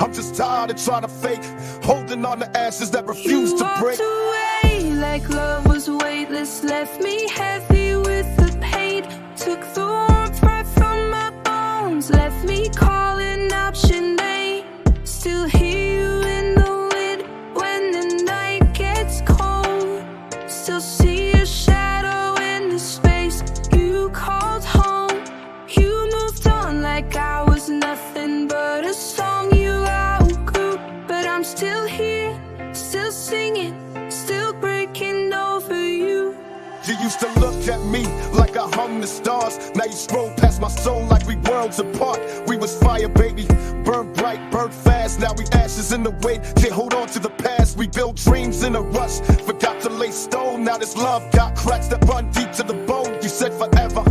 I'm just tired of trying to fake, holding on to ashes that refuse to break. You walked away like love was weightless, left me heavy with the pain. Took the warmth right from my bones, left me calling out your name. Still hear you in the wind when the night gets cold. Still see your shadow in the space you called home. You moved on like I was nothing but a song you outgrew. But I'm still here, still singing, still breaking over you. You used to look at me like I hung the stars. Now you scroll past my soul like we worlds apart. We was fire, baby, burn bright, burn fast. Now we ashes in the wind, can't hold on to the past. We built dreams in a rush, forgot to lay stone. Now this love got cracks that run deep to the bone. You said forever,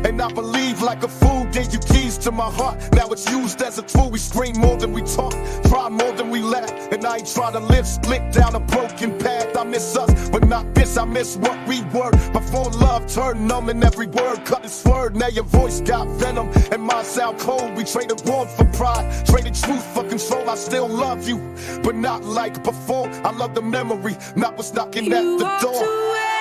and I believe like a fool. Gave you keys to my heart, now it's used as a tool. We scream more than we talk, cry more than we laugh. And I ain't trying to live split down a broken path. I miss us, but not this, I miss what we were. Before love turned numb and every word cut its word. Now your voice got venom and mine sound cold. We traded warmth for pride, traded truth for control. I still love you, but not like before. I love the memory, not what's knocking at the door. You walked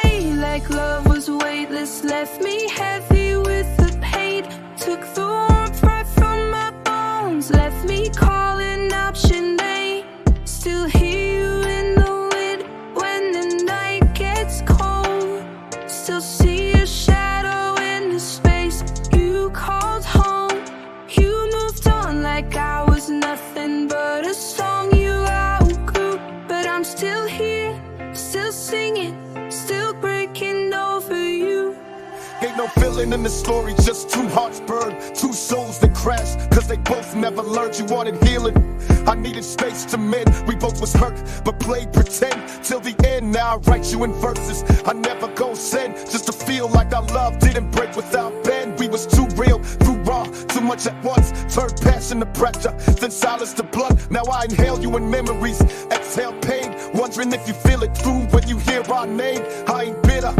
away like love was weightless, left me heavy with the pain. Took the warmth right from my bones, left me calling out your name. Still hear you in the wind when the night gets cold. Still see your shadow in the space you called home. You moved on like I was nothing but a song you outgrew. But I'm still here, still singing, still breaking over you. Ain't no feeling in the story, just two hearts burned, two souls that crashed, cause they both never learned. You wanted healing, I needed space to mend. We both was hurt, but played pretend till the end. Now I write you in verses, I never go send, just to feel like our love didn't break without bend. We was too real, too raw, too much at once. Turned passion to pressure, then silence to blood. Now I inhale you in memories, exhale exhale pain, wondering if you feel it through when you hear our name. I ain't bitter,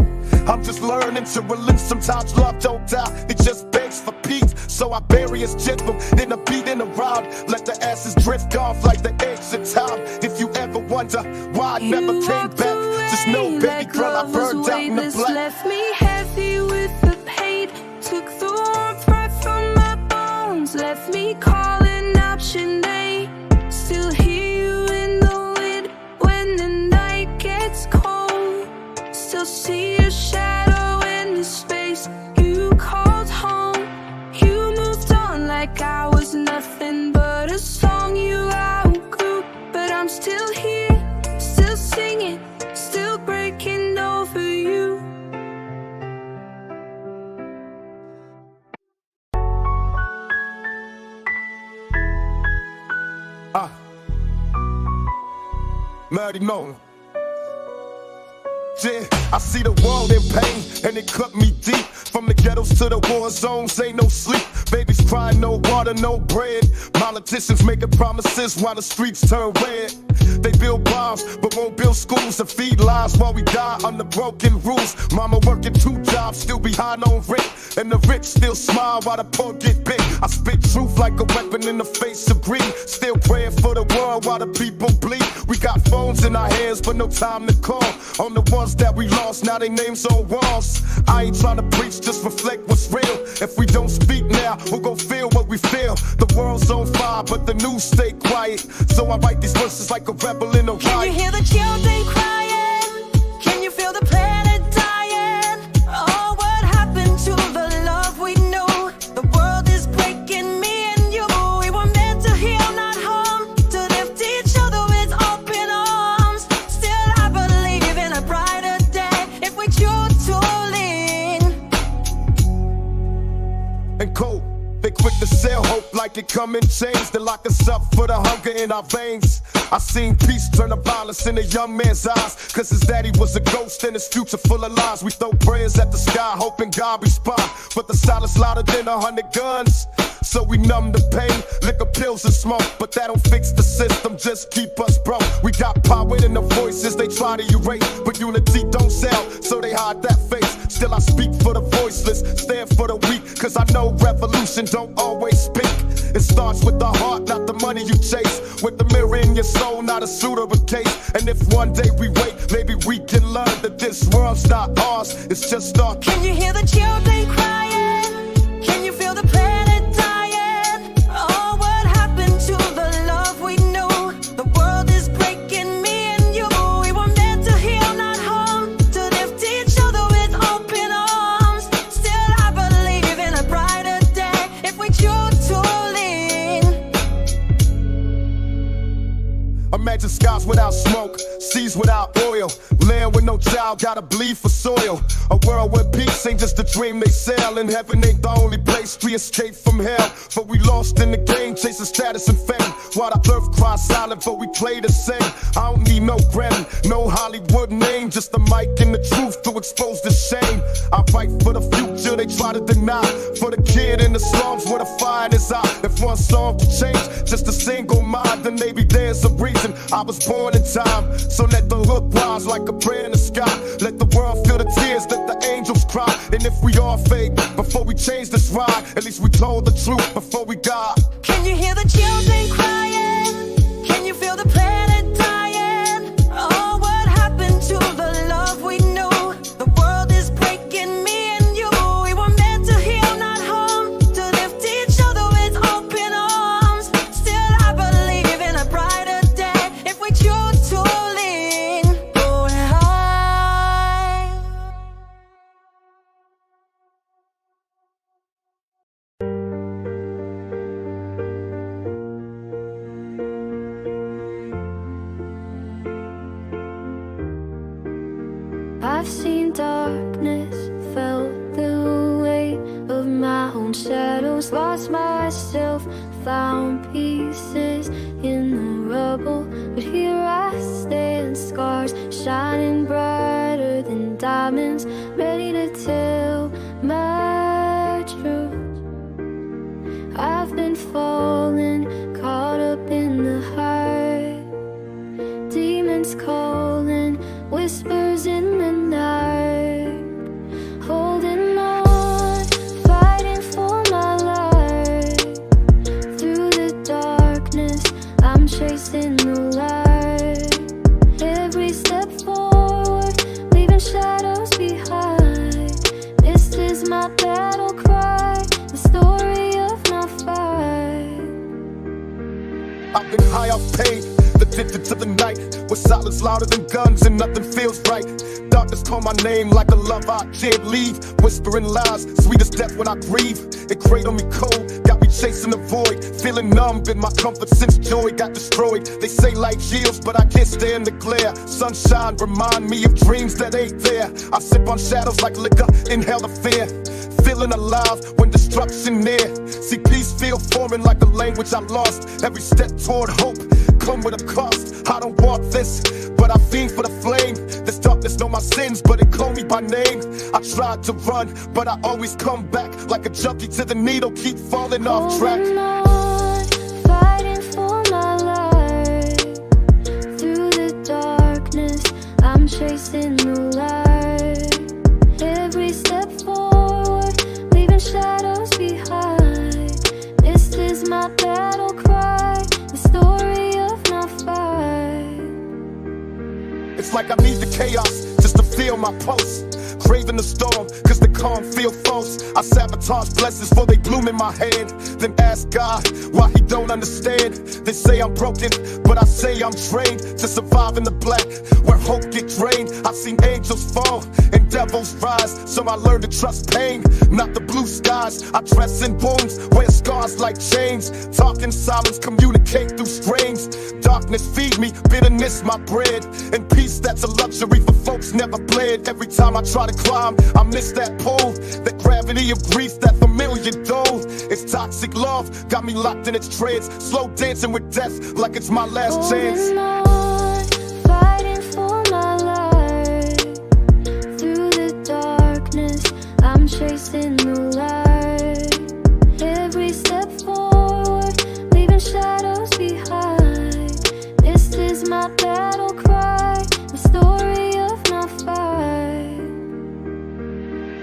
I'm just learning to relent. Sometimes love don't die, it just begs for peace. So I bury its gentle in a beating around. Let the ashes drift off like the eggs of time. If you ever wonder why I never came back, just know, baby girl, I burned out in the black. Left me heavy with the pain, took the warmth right from my bones, left me calling out your name. Still hear you in the wind when the night gets cold. Still see your shadow in the space you called home. You moved on like I was nothing but a song you outgrew. But I'm still here, still singing, still breaking over you. Marty Moan. Yeah, I see the world in pain, and it cut me deep. From the ghettos to the war zones, ain't no sleep. Babies crying, no water, no bread. Politicians making promises while the streets turn red. They build bombs, but won't build schools to feed lives while we die under broken rules. Mama working 2 jobs, still behind on rent. And the rich still smile while the poor get big. I spit truth like a weapon in the face of greed. Still praying for the world while the people bleed. We got phones in our hands, but no time to call on the ones that we lost, now they names on walls. I ain't trying to preach, just reflect what's real. If we don't speak now, who gon' feel what we feel? The world's on fire, but the news stay quiet. So I write these verses like a rebel in a riot. Can you hear the children crying? Can you feel the planet dying? Oh, what happened to the love we knew? The world is breaking me and you. We were meant to heal, not harm, to lift each other with open arms. Still I believe in a brighter day if we choose to lean. And cold, they quick to sell hope like it come in chains. They lock us up for the hunger in our veins. I seen peace turn to violence in a young man's eyes, cause his daddy was a ghost and his future full of lies. We throw prayers at the sky hoping God respond, but the silence louder than 100 guns. So we numb the pain, liquor, pills and smoke, but that don't fix the system, just keep us broke. We got power in the voices they try to erase, but unity don't sell, so they hide that face. Still I speak for the voiceless, stand for the weak, cause I know revolution don't always speak. It starts with the heart, not the money you chase. With the mirror in your soul, not a suit or a case. And if one day we wait, maybe we can learn that this world's not ours, it's just our. Can you hear the children crying? Can you feel the planet dying? Oh, what happened to the love we knew? The world is breaking me and you. We were meant to heal, not harm, to lift each other with open arms. Still I believe in a brighter day if we choose to lean. Imagine skies without smoke, seas without oil, land with no child, gotta bleed for soil. A world where peace ain't just a dream they sell, and heaven ain't the only place we escape from hell. But we lost in the game, chasing status and fame, while the earth cries silent, but we play the same. I don't need no Grammy, no Hollywood name, just the mic and the truth to expose the shame. I fight for the future they try to deny, for the kid in the slums where the fire in his eye. If one song could change just a single mind, then maybe there's a reason I was born in time. So let the hook rise like a prayer in the sky. Let the world feel the tears, let the angels cry. And if we all fake before we change this ride, at least we told the truth before we die. Can you hear the children crying? Can you feel the planet dying? Oh, what happened to the love we knew? The world is breaking me and you. We were meant to heal, not harm, to lift each other with open arms. Still I believe in a brighter day if we choose to lean. Going high. I've seen darkness, felt the weight of my own shadows, lost myself, found pieces in the rubble. But here I stand, scars shining brighter than diamonds, ready to tell my truth. I've been falling, caught up in the heart, deep I've been high off pain, addicted to the night, with silence louder than guns and nothing feels right. Darkness call my name like a love I can't leave, whispering lies, sweet as death when I grieve. It cradled me cold, got me chasing the void, feeling numb in my comfort since joy got destroyed. They say light heals, but I can't stand the glare. Sunshine remind me of dreams that ain't there. I sip on shadows like liquor, inhale the fear, feeling alive when destruction near. See peace feel foreign like a language I lost. Every step toward hope come with a cost. I don't want this, but I fiend for the flame. This darkness know my sins, but it call me by name. I tried to run, but I always come back like a junkie to the needle, keep falling off track. Holding on, fighting for my life. Through the darkness, I'm chasing the light. Every step forward, leaving shadows behind. This is my battle cry, the story of my fight. It's like I need the chaos just to feel my pulse. Craving the storm, cause the calm feel false. I sabotage blessings before they bloom in my hand. Then ask God why he don't understand. They say I'm broken, but I say I'm trained to survive in the black, where hope get drained. I've seen angels fall and devils rise, so I learned to trust pain, not the blue skies. I dress in wounds, wear scars like chains. Talk in silence, communicate through strains. Darkness feed me, bitterness my bread, and peace that's a luxury for folks never bled. Every time I try to climb, I miss that pull, that gravity of grief, that familiar dole. It's toxic love, got me locked in its treads, slow dancing with death like it's my last chance. Holding on, fighting for my life. Through the darkness, I'm chasing the light. Every step forward, leaving shadows behind. This is my battle cry, the story of my fight.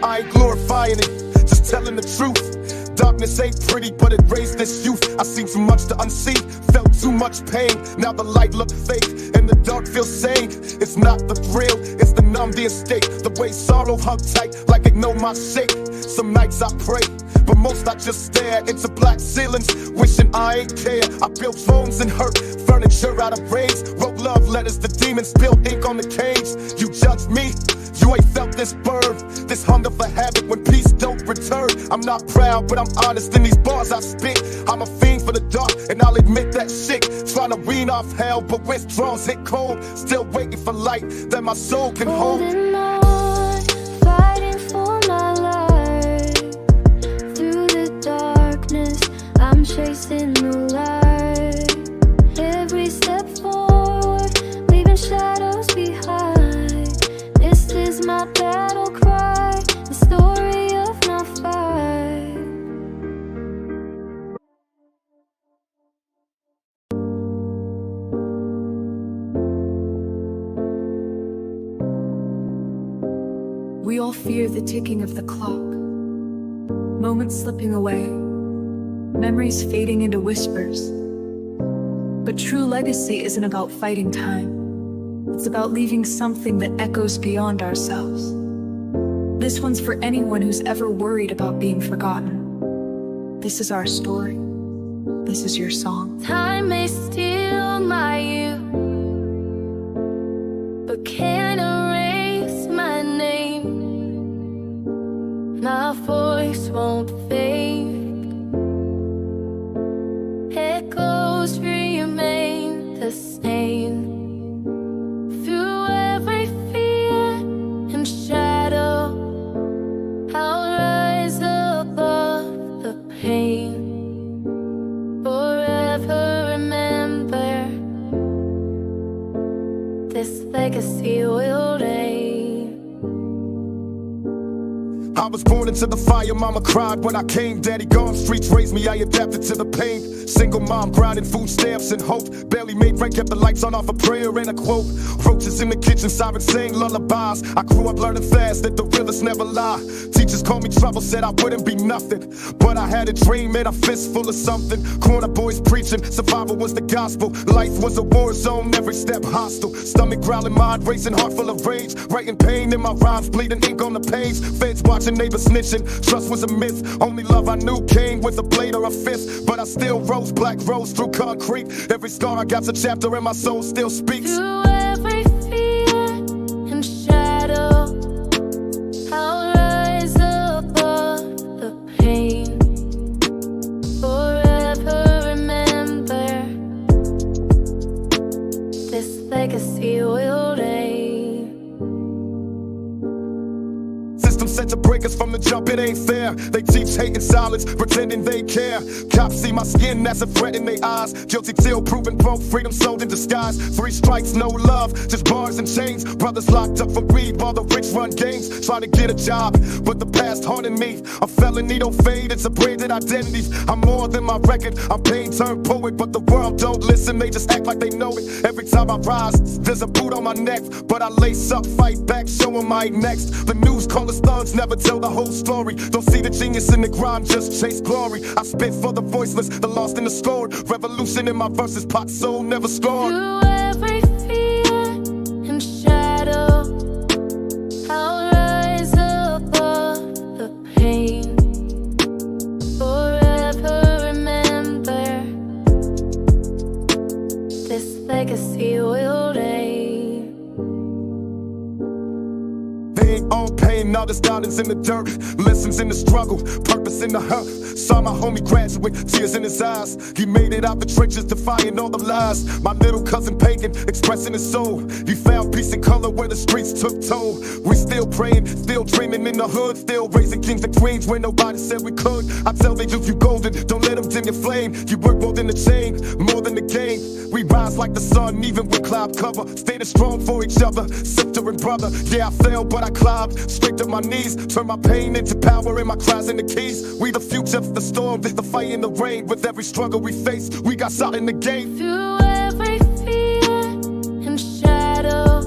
I ain't glorifying it, just telling the truth. Darkness ain't pretty, but it raised this youth. I seen too much to unsee, felt too much pain. Now the light look fake, and the dark feels sane. It's not the thrill, it's the numb, the escape. The way sorrow hung tight, like it know my shape. Some nights I pray, but most I just stare into black ceilings, wishing I ain't care. I built phones and hurt, furniture out of rage. Wrote love letters to demons, spilled ink on the cage. You judge me, you ain't felt this burn, this hunger for havoc when peace don't return. I'm not proud, but I'm honest in these bars I spit. I'm a fiend for the dark, and I'll admit that shit. Trying to wean off hell, but withdrawals hit cold. Still waiting for light that my soul can hold. Holding on, fighting for my life. Through the darkness, I'm chasing the light. Every step forward, leaving shadows behind. This is my battle cry, the story of my fight. We all fear the ticking of the clock, moments slipping away, memories fading into whispers. But true legacy isn't about fighting time. It's about leaving something that echoes beyond ourselves. This one's for anyone who's ever worried about being forgotten. This is our story. This is your song. Time may steal my youth, but can't erase my name. My voice won't fade. Echoes remain the same. Through every fear and shadow, I'll rise above the pain. Forever remember, this legacy will reign. I was born into the fire, mama cried when I came. Daddy gone, streets raised me, I adapted to the pain. Single mom grinding food stamps and hope. Barely made rent, kept the lights on off a prayer and a quote. Roaches in the kitchen, sirens saying lullabies. I grew up learning fast that the realest never lie. Teachers called me trouble, said I wouldn't be nothing. But I had a dream, made a fist full of something. Corner boys preaching, survival was the gospel. Life was a war zone, every step hostile. Stomach growling, mind racing, heart full of rage. Writing pain in my rhymes, bleeding ink on the page. Feds watching, neighbors snitching, trust was a myth. Only love I knew came with a blade or a fist. But I still rose, black rose through concrete. Every scar I got's a chapter and my soul still speaks. Through every fear and shadow, I'll rise above the pain. Forever remember, this legacy will reign. System set to break us from the jump, it ain't fair. They teach hate in silence, pretending they care. Cops see my skin as a threat in their eyes. Guilty till proven broke, freedom sold in disguise. 3 strikes, no love, just bars and chains. Brothers locked up for greed while the rich run games. Trying to get a job, but the past haunting me. A felony don't fade, it's a branded identity. I'm more than my record, I'm pain turned poet. But the world don't listen, they just act like they know it. Every time I rise, there's a boot on my neck. But I lace up, fight back, show 'em I ain't next. The news call us thugs, never tell the whole story. Don't see the genius in the grind, just chase glory. I spit for the voiceless, the lost and the scored. Revolution in my verses, pot soul never scored. Through every fear and shadow, I'll rise above the pain. Forever remember, this legacy will reign. They ain't on pain, now there's doubtings in the dirt. Lessons in the struggle, purpose in the hurt. Saw my homie graduate, tears in his eyes. He made it out the trenches, defying all the lies. My little cousin pagan, expressing his soul. He found peace and color where the streets took toll. We still praying, still dreaming in the hood. Still raising kings and queens where nobody said we could. I tell they youth you golden, don't let them dim your flame. You work more than the chain, more than the game. We rise like the sun, even with cloud cover. Standing strong for each other, sister and brother. Yeah, I fell, but I climbed straight to my knees. Turn my pain into power and my cries into keys. We the future, the storm, the fight in the rain. With every struggle we face, we got shot in the game. Through every fear and shadow,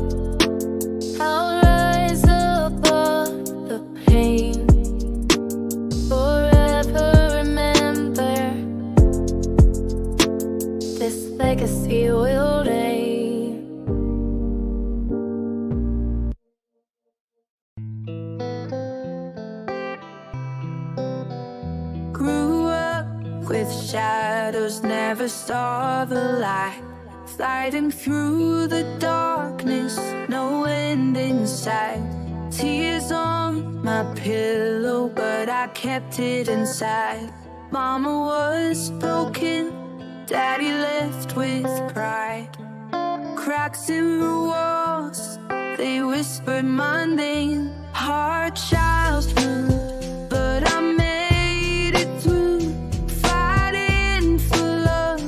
I'll rise above the pain. Forever remember, this legacy will reign. Grew up with shadows, never saw the light. Sliding through the darkness, no end in sight. Tears on my pillow, but I kept it inside. Mama was broken, Daddy left with pride. Cracks in the walls, they whispered my name. Hard childhood, but I made it through. Fighting for love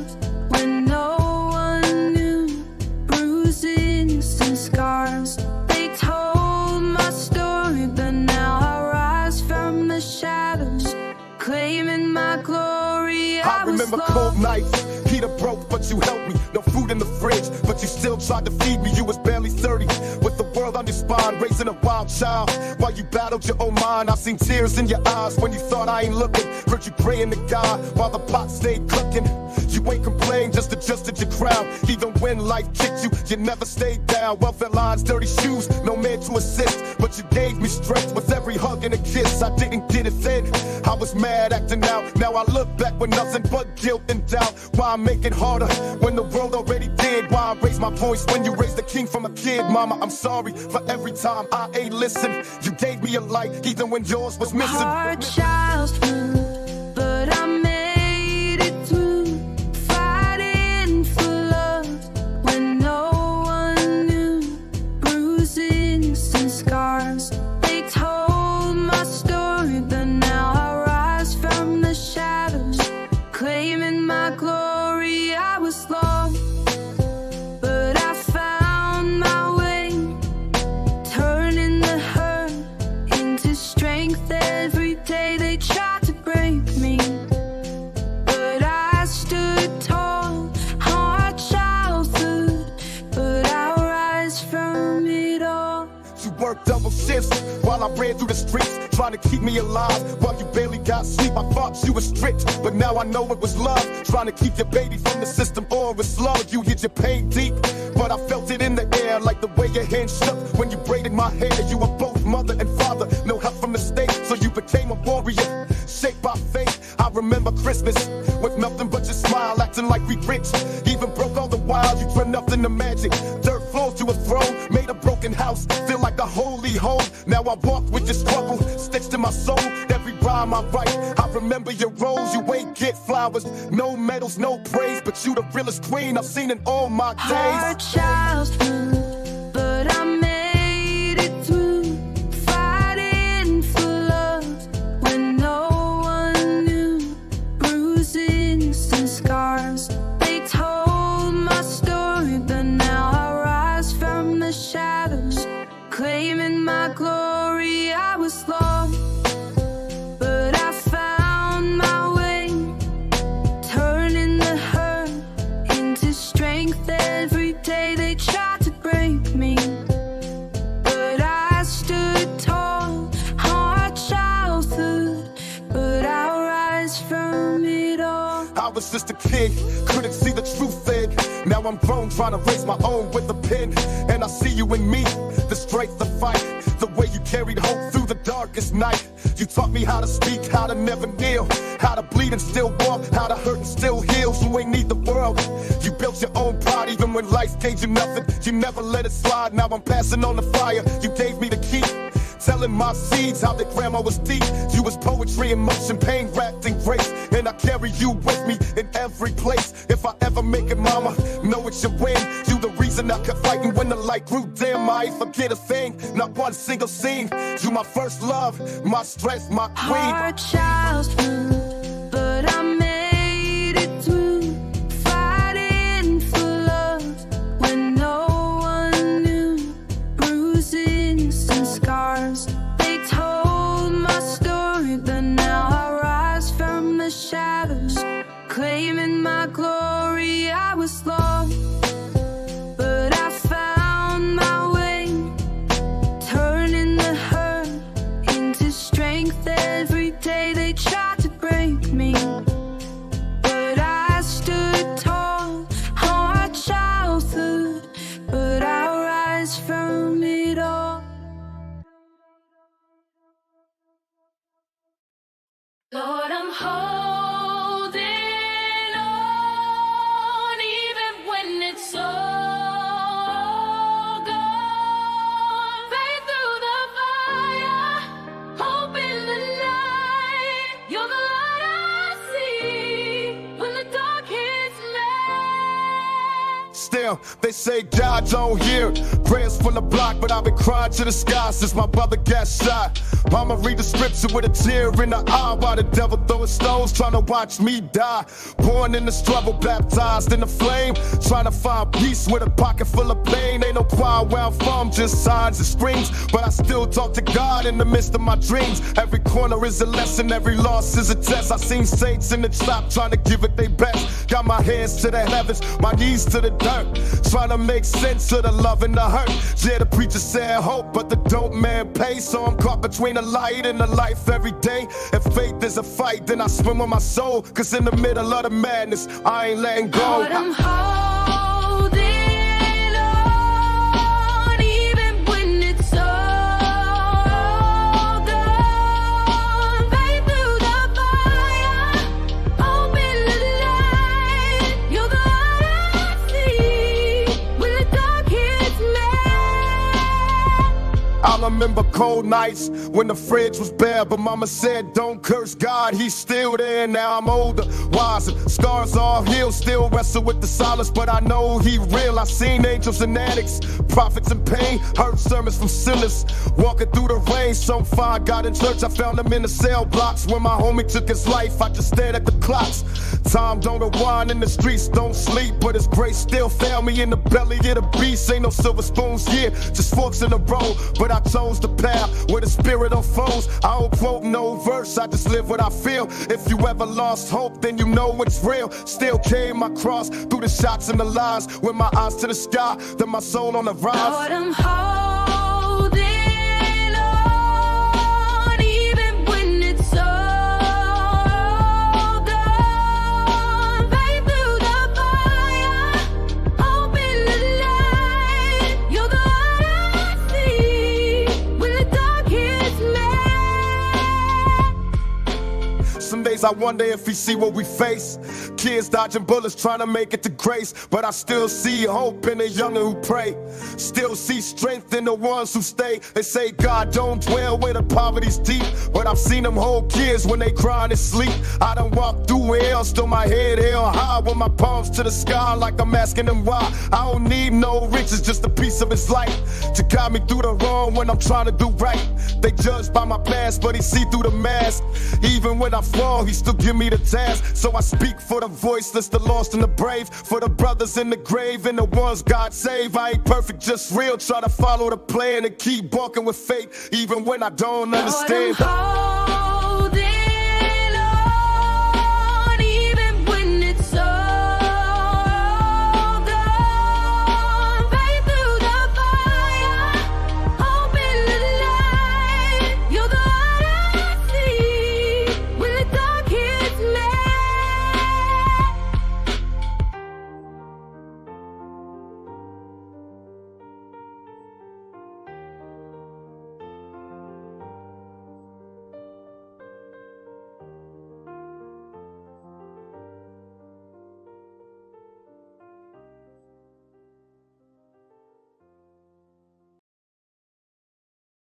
when no one knew. Bruises and scars, they told my story, but now I rise from the shadows, claiming my glory. I remember cold nights, heater broke, but you helped me. No food in the fridge, but you still tried to feed me. You was barely 30, with the world on your spine, raising a wild child. While you battled your own mind, I seen tears in your eyes when you thought I ain't looking. Heard you praying to God while the pot stayed cooking. You ain't complained, just adjusted your crown. Even when life kicked you, you never stayed down. Welfare lines, dirty shoes, no man to assist, but you gave me strength with every hug and a kiss. I didn't get it then, I was mad acting out. Now I look back with nothing but guilt and doubt. Why I make it harder when the world already did? Why I raise my voice when you raised the king from a kid? Mama, I'm sorry for every time I ain't listened. You gave me a light even when yours was missing. Hard childhood, but I made it through. Fighting for love when no one knew. Bruises and scars, they told my story, but now I rise from the shadows, claiming my glory. I was lost, but I found my way, turning the hurt into strength. Every day they tried to break me, but I stood tall. Hard childhood, but I'll rise from it all. You worked double shifts while I ran through the streets, trying to keep me alive while you barely got sleep. I thought you were strict, but now I know it was love, trying to keep your baby from the system or a slug. You hid your pain deep, but I felt it in the air, like the way your hand shook when you braided my hair. You were both mother and father, no help from the state, so you became a warrior, shaped by faith. I remember Christmas with nothing but just smile, acting like we rich. Even broke all the while, you turn nothing to magic. Dirt floors to a throne, made a broken house, feel like a holy home. Now I walk with this struggle, stitched in my soul. Every rhyme I write, I remember your rose. You ain't get flowers, no medals, no praise, but you the realest queen I've seen in all my days. Hard childhood, but I made it through. Fighting for love when no one knew. Bruises and scars, they told my story, but now I rise from the shadows, claiming my glory. I was lost, but I found my way, turning the hurt into strength. Every day they tried to break me, but I stood tall. Hard childhood, but I'll rise from it all. I was just a kid, couldn't see the truth then. Now I'm grown, trying to raise my own with a pen. And I see you in me, the strength to fight. The way you carried hope through the darkest night. You taught me how to speak, how to never kneel, how to bleed and still walk, how to hurt and still heal. You ain't need the world, you built your own pride. Even when life gave you nothing, you never let it slide. Now I'm passing on the fire, you gave me the key, telling my seeds how that grandma was deep. You was poetry in motion, pain wrapped in grace. And I carry you with me in every place. If I ever make it, mama, know it's your win. You the reason I kept fighting when the light grew dim. I ain't forget a thing, not one single scene. You my first love, my strength, my queen. Hard childhood, but I made it through. Fighting for love when no one knew. Bruises and scars, they told my story, but now I rise from the shadows, claiming my glory. I was lost, but I found my way, turning the hurt into strength. Every day they tried to break me, but I stood tall. Hard childhood, but I'll rise from it all. Lord, I'm holding on, even when it's all gone. Faith through the fire, hope in the night. You're the light I see when the dark hits me. Still, they say God don't hear prayers from the block, but I've been crying to the sky since my brother got shot. I'ma read the scripture with a tear in the eye while the devil throwing stones trying to watch me die. Born in the struggle, baptized in the flame, trying to find peace with a pocket full of pain. Ain't no choir where I'm from, just signs and screams, but I still talk to God in the midst of my dreams. Every corner is a lesson, every loss is a test. I seen saints in the trap trying to give it their best. Got my hands to the heavens, my knees to the dirt, trying to make sense of the love and the hurt. Yeah, the preacher said hope, but the dope man pays, so I'm caught between the light and the life every day. If faith is a fight, then I swim with my soul, cause in the middle of the madness, I ain't letting go. Lord, I'm holding on, even when it's all gone. Faith through the fire, hope in the light. You're the light I see when the dark hits me. I remember cold nights when the fridge was bare, but mama said don't curse God, he's still there. Now I'm older, wiser, scars all healed, still wrestle with the silence, but I know he real. I seen angels and addicts, prophets in pain, heard sermons from sinners, walking through the rain. So far I got in church, I found him in the cell blocks. When my homie took his life, I just stared at the clocks. Time don't rewind and the streets don't sleep, but his grace still found me in the belly of the beast. Ain't no silver spoons here, just forks in the road, but I chose the path where the spirit unfolds. I don't quote no verse, I just live what I feel. If you ever lost hope, then you know it's real. Still carry my cross through the shots and the lies, with my eyes to the sky, then my soul on the rise. Lord, I'm holding on, even when it's all gone. Faith through the fire, hope in the light. You're the light I see when the dark hits me. Some days I wonder if he see what we face. kids dodging bullets trying to make it to grace. But I still see hope in the youngin' who pray. Still see strength in the ones who stay. They say God don't dwell where the poverty's deep, but I've seen them hold kids when they crying and sleep. I done walked through hell, still my head held high, with my palms to the sky like I'm asking them why. I don't need no riches, just a piece of his life to guide me through the wrong when I'm trying to do right. They judge by my past, but he see through the mask. Even when I fall, he still give me the task. So I speak for the voiceless, the lost and the brave, for the brothers in the grave and the ones God save. I ain't perfect, just real, try to follow the plan and keep walking with faith, even when I don't understand.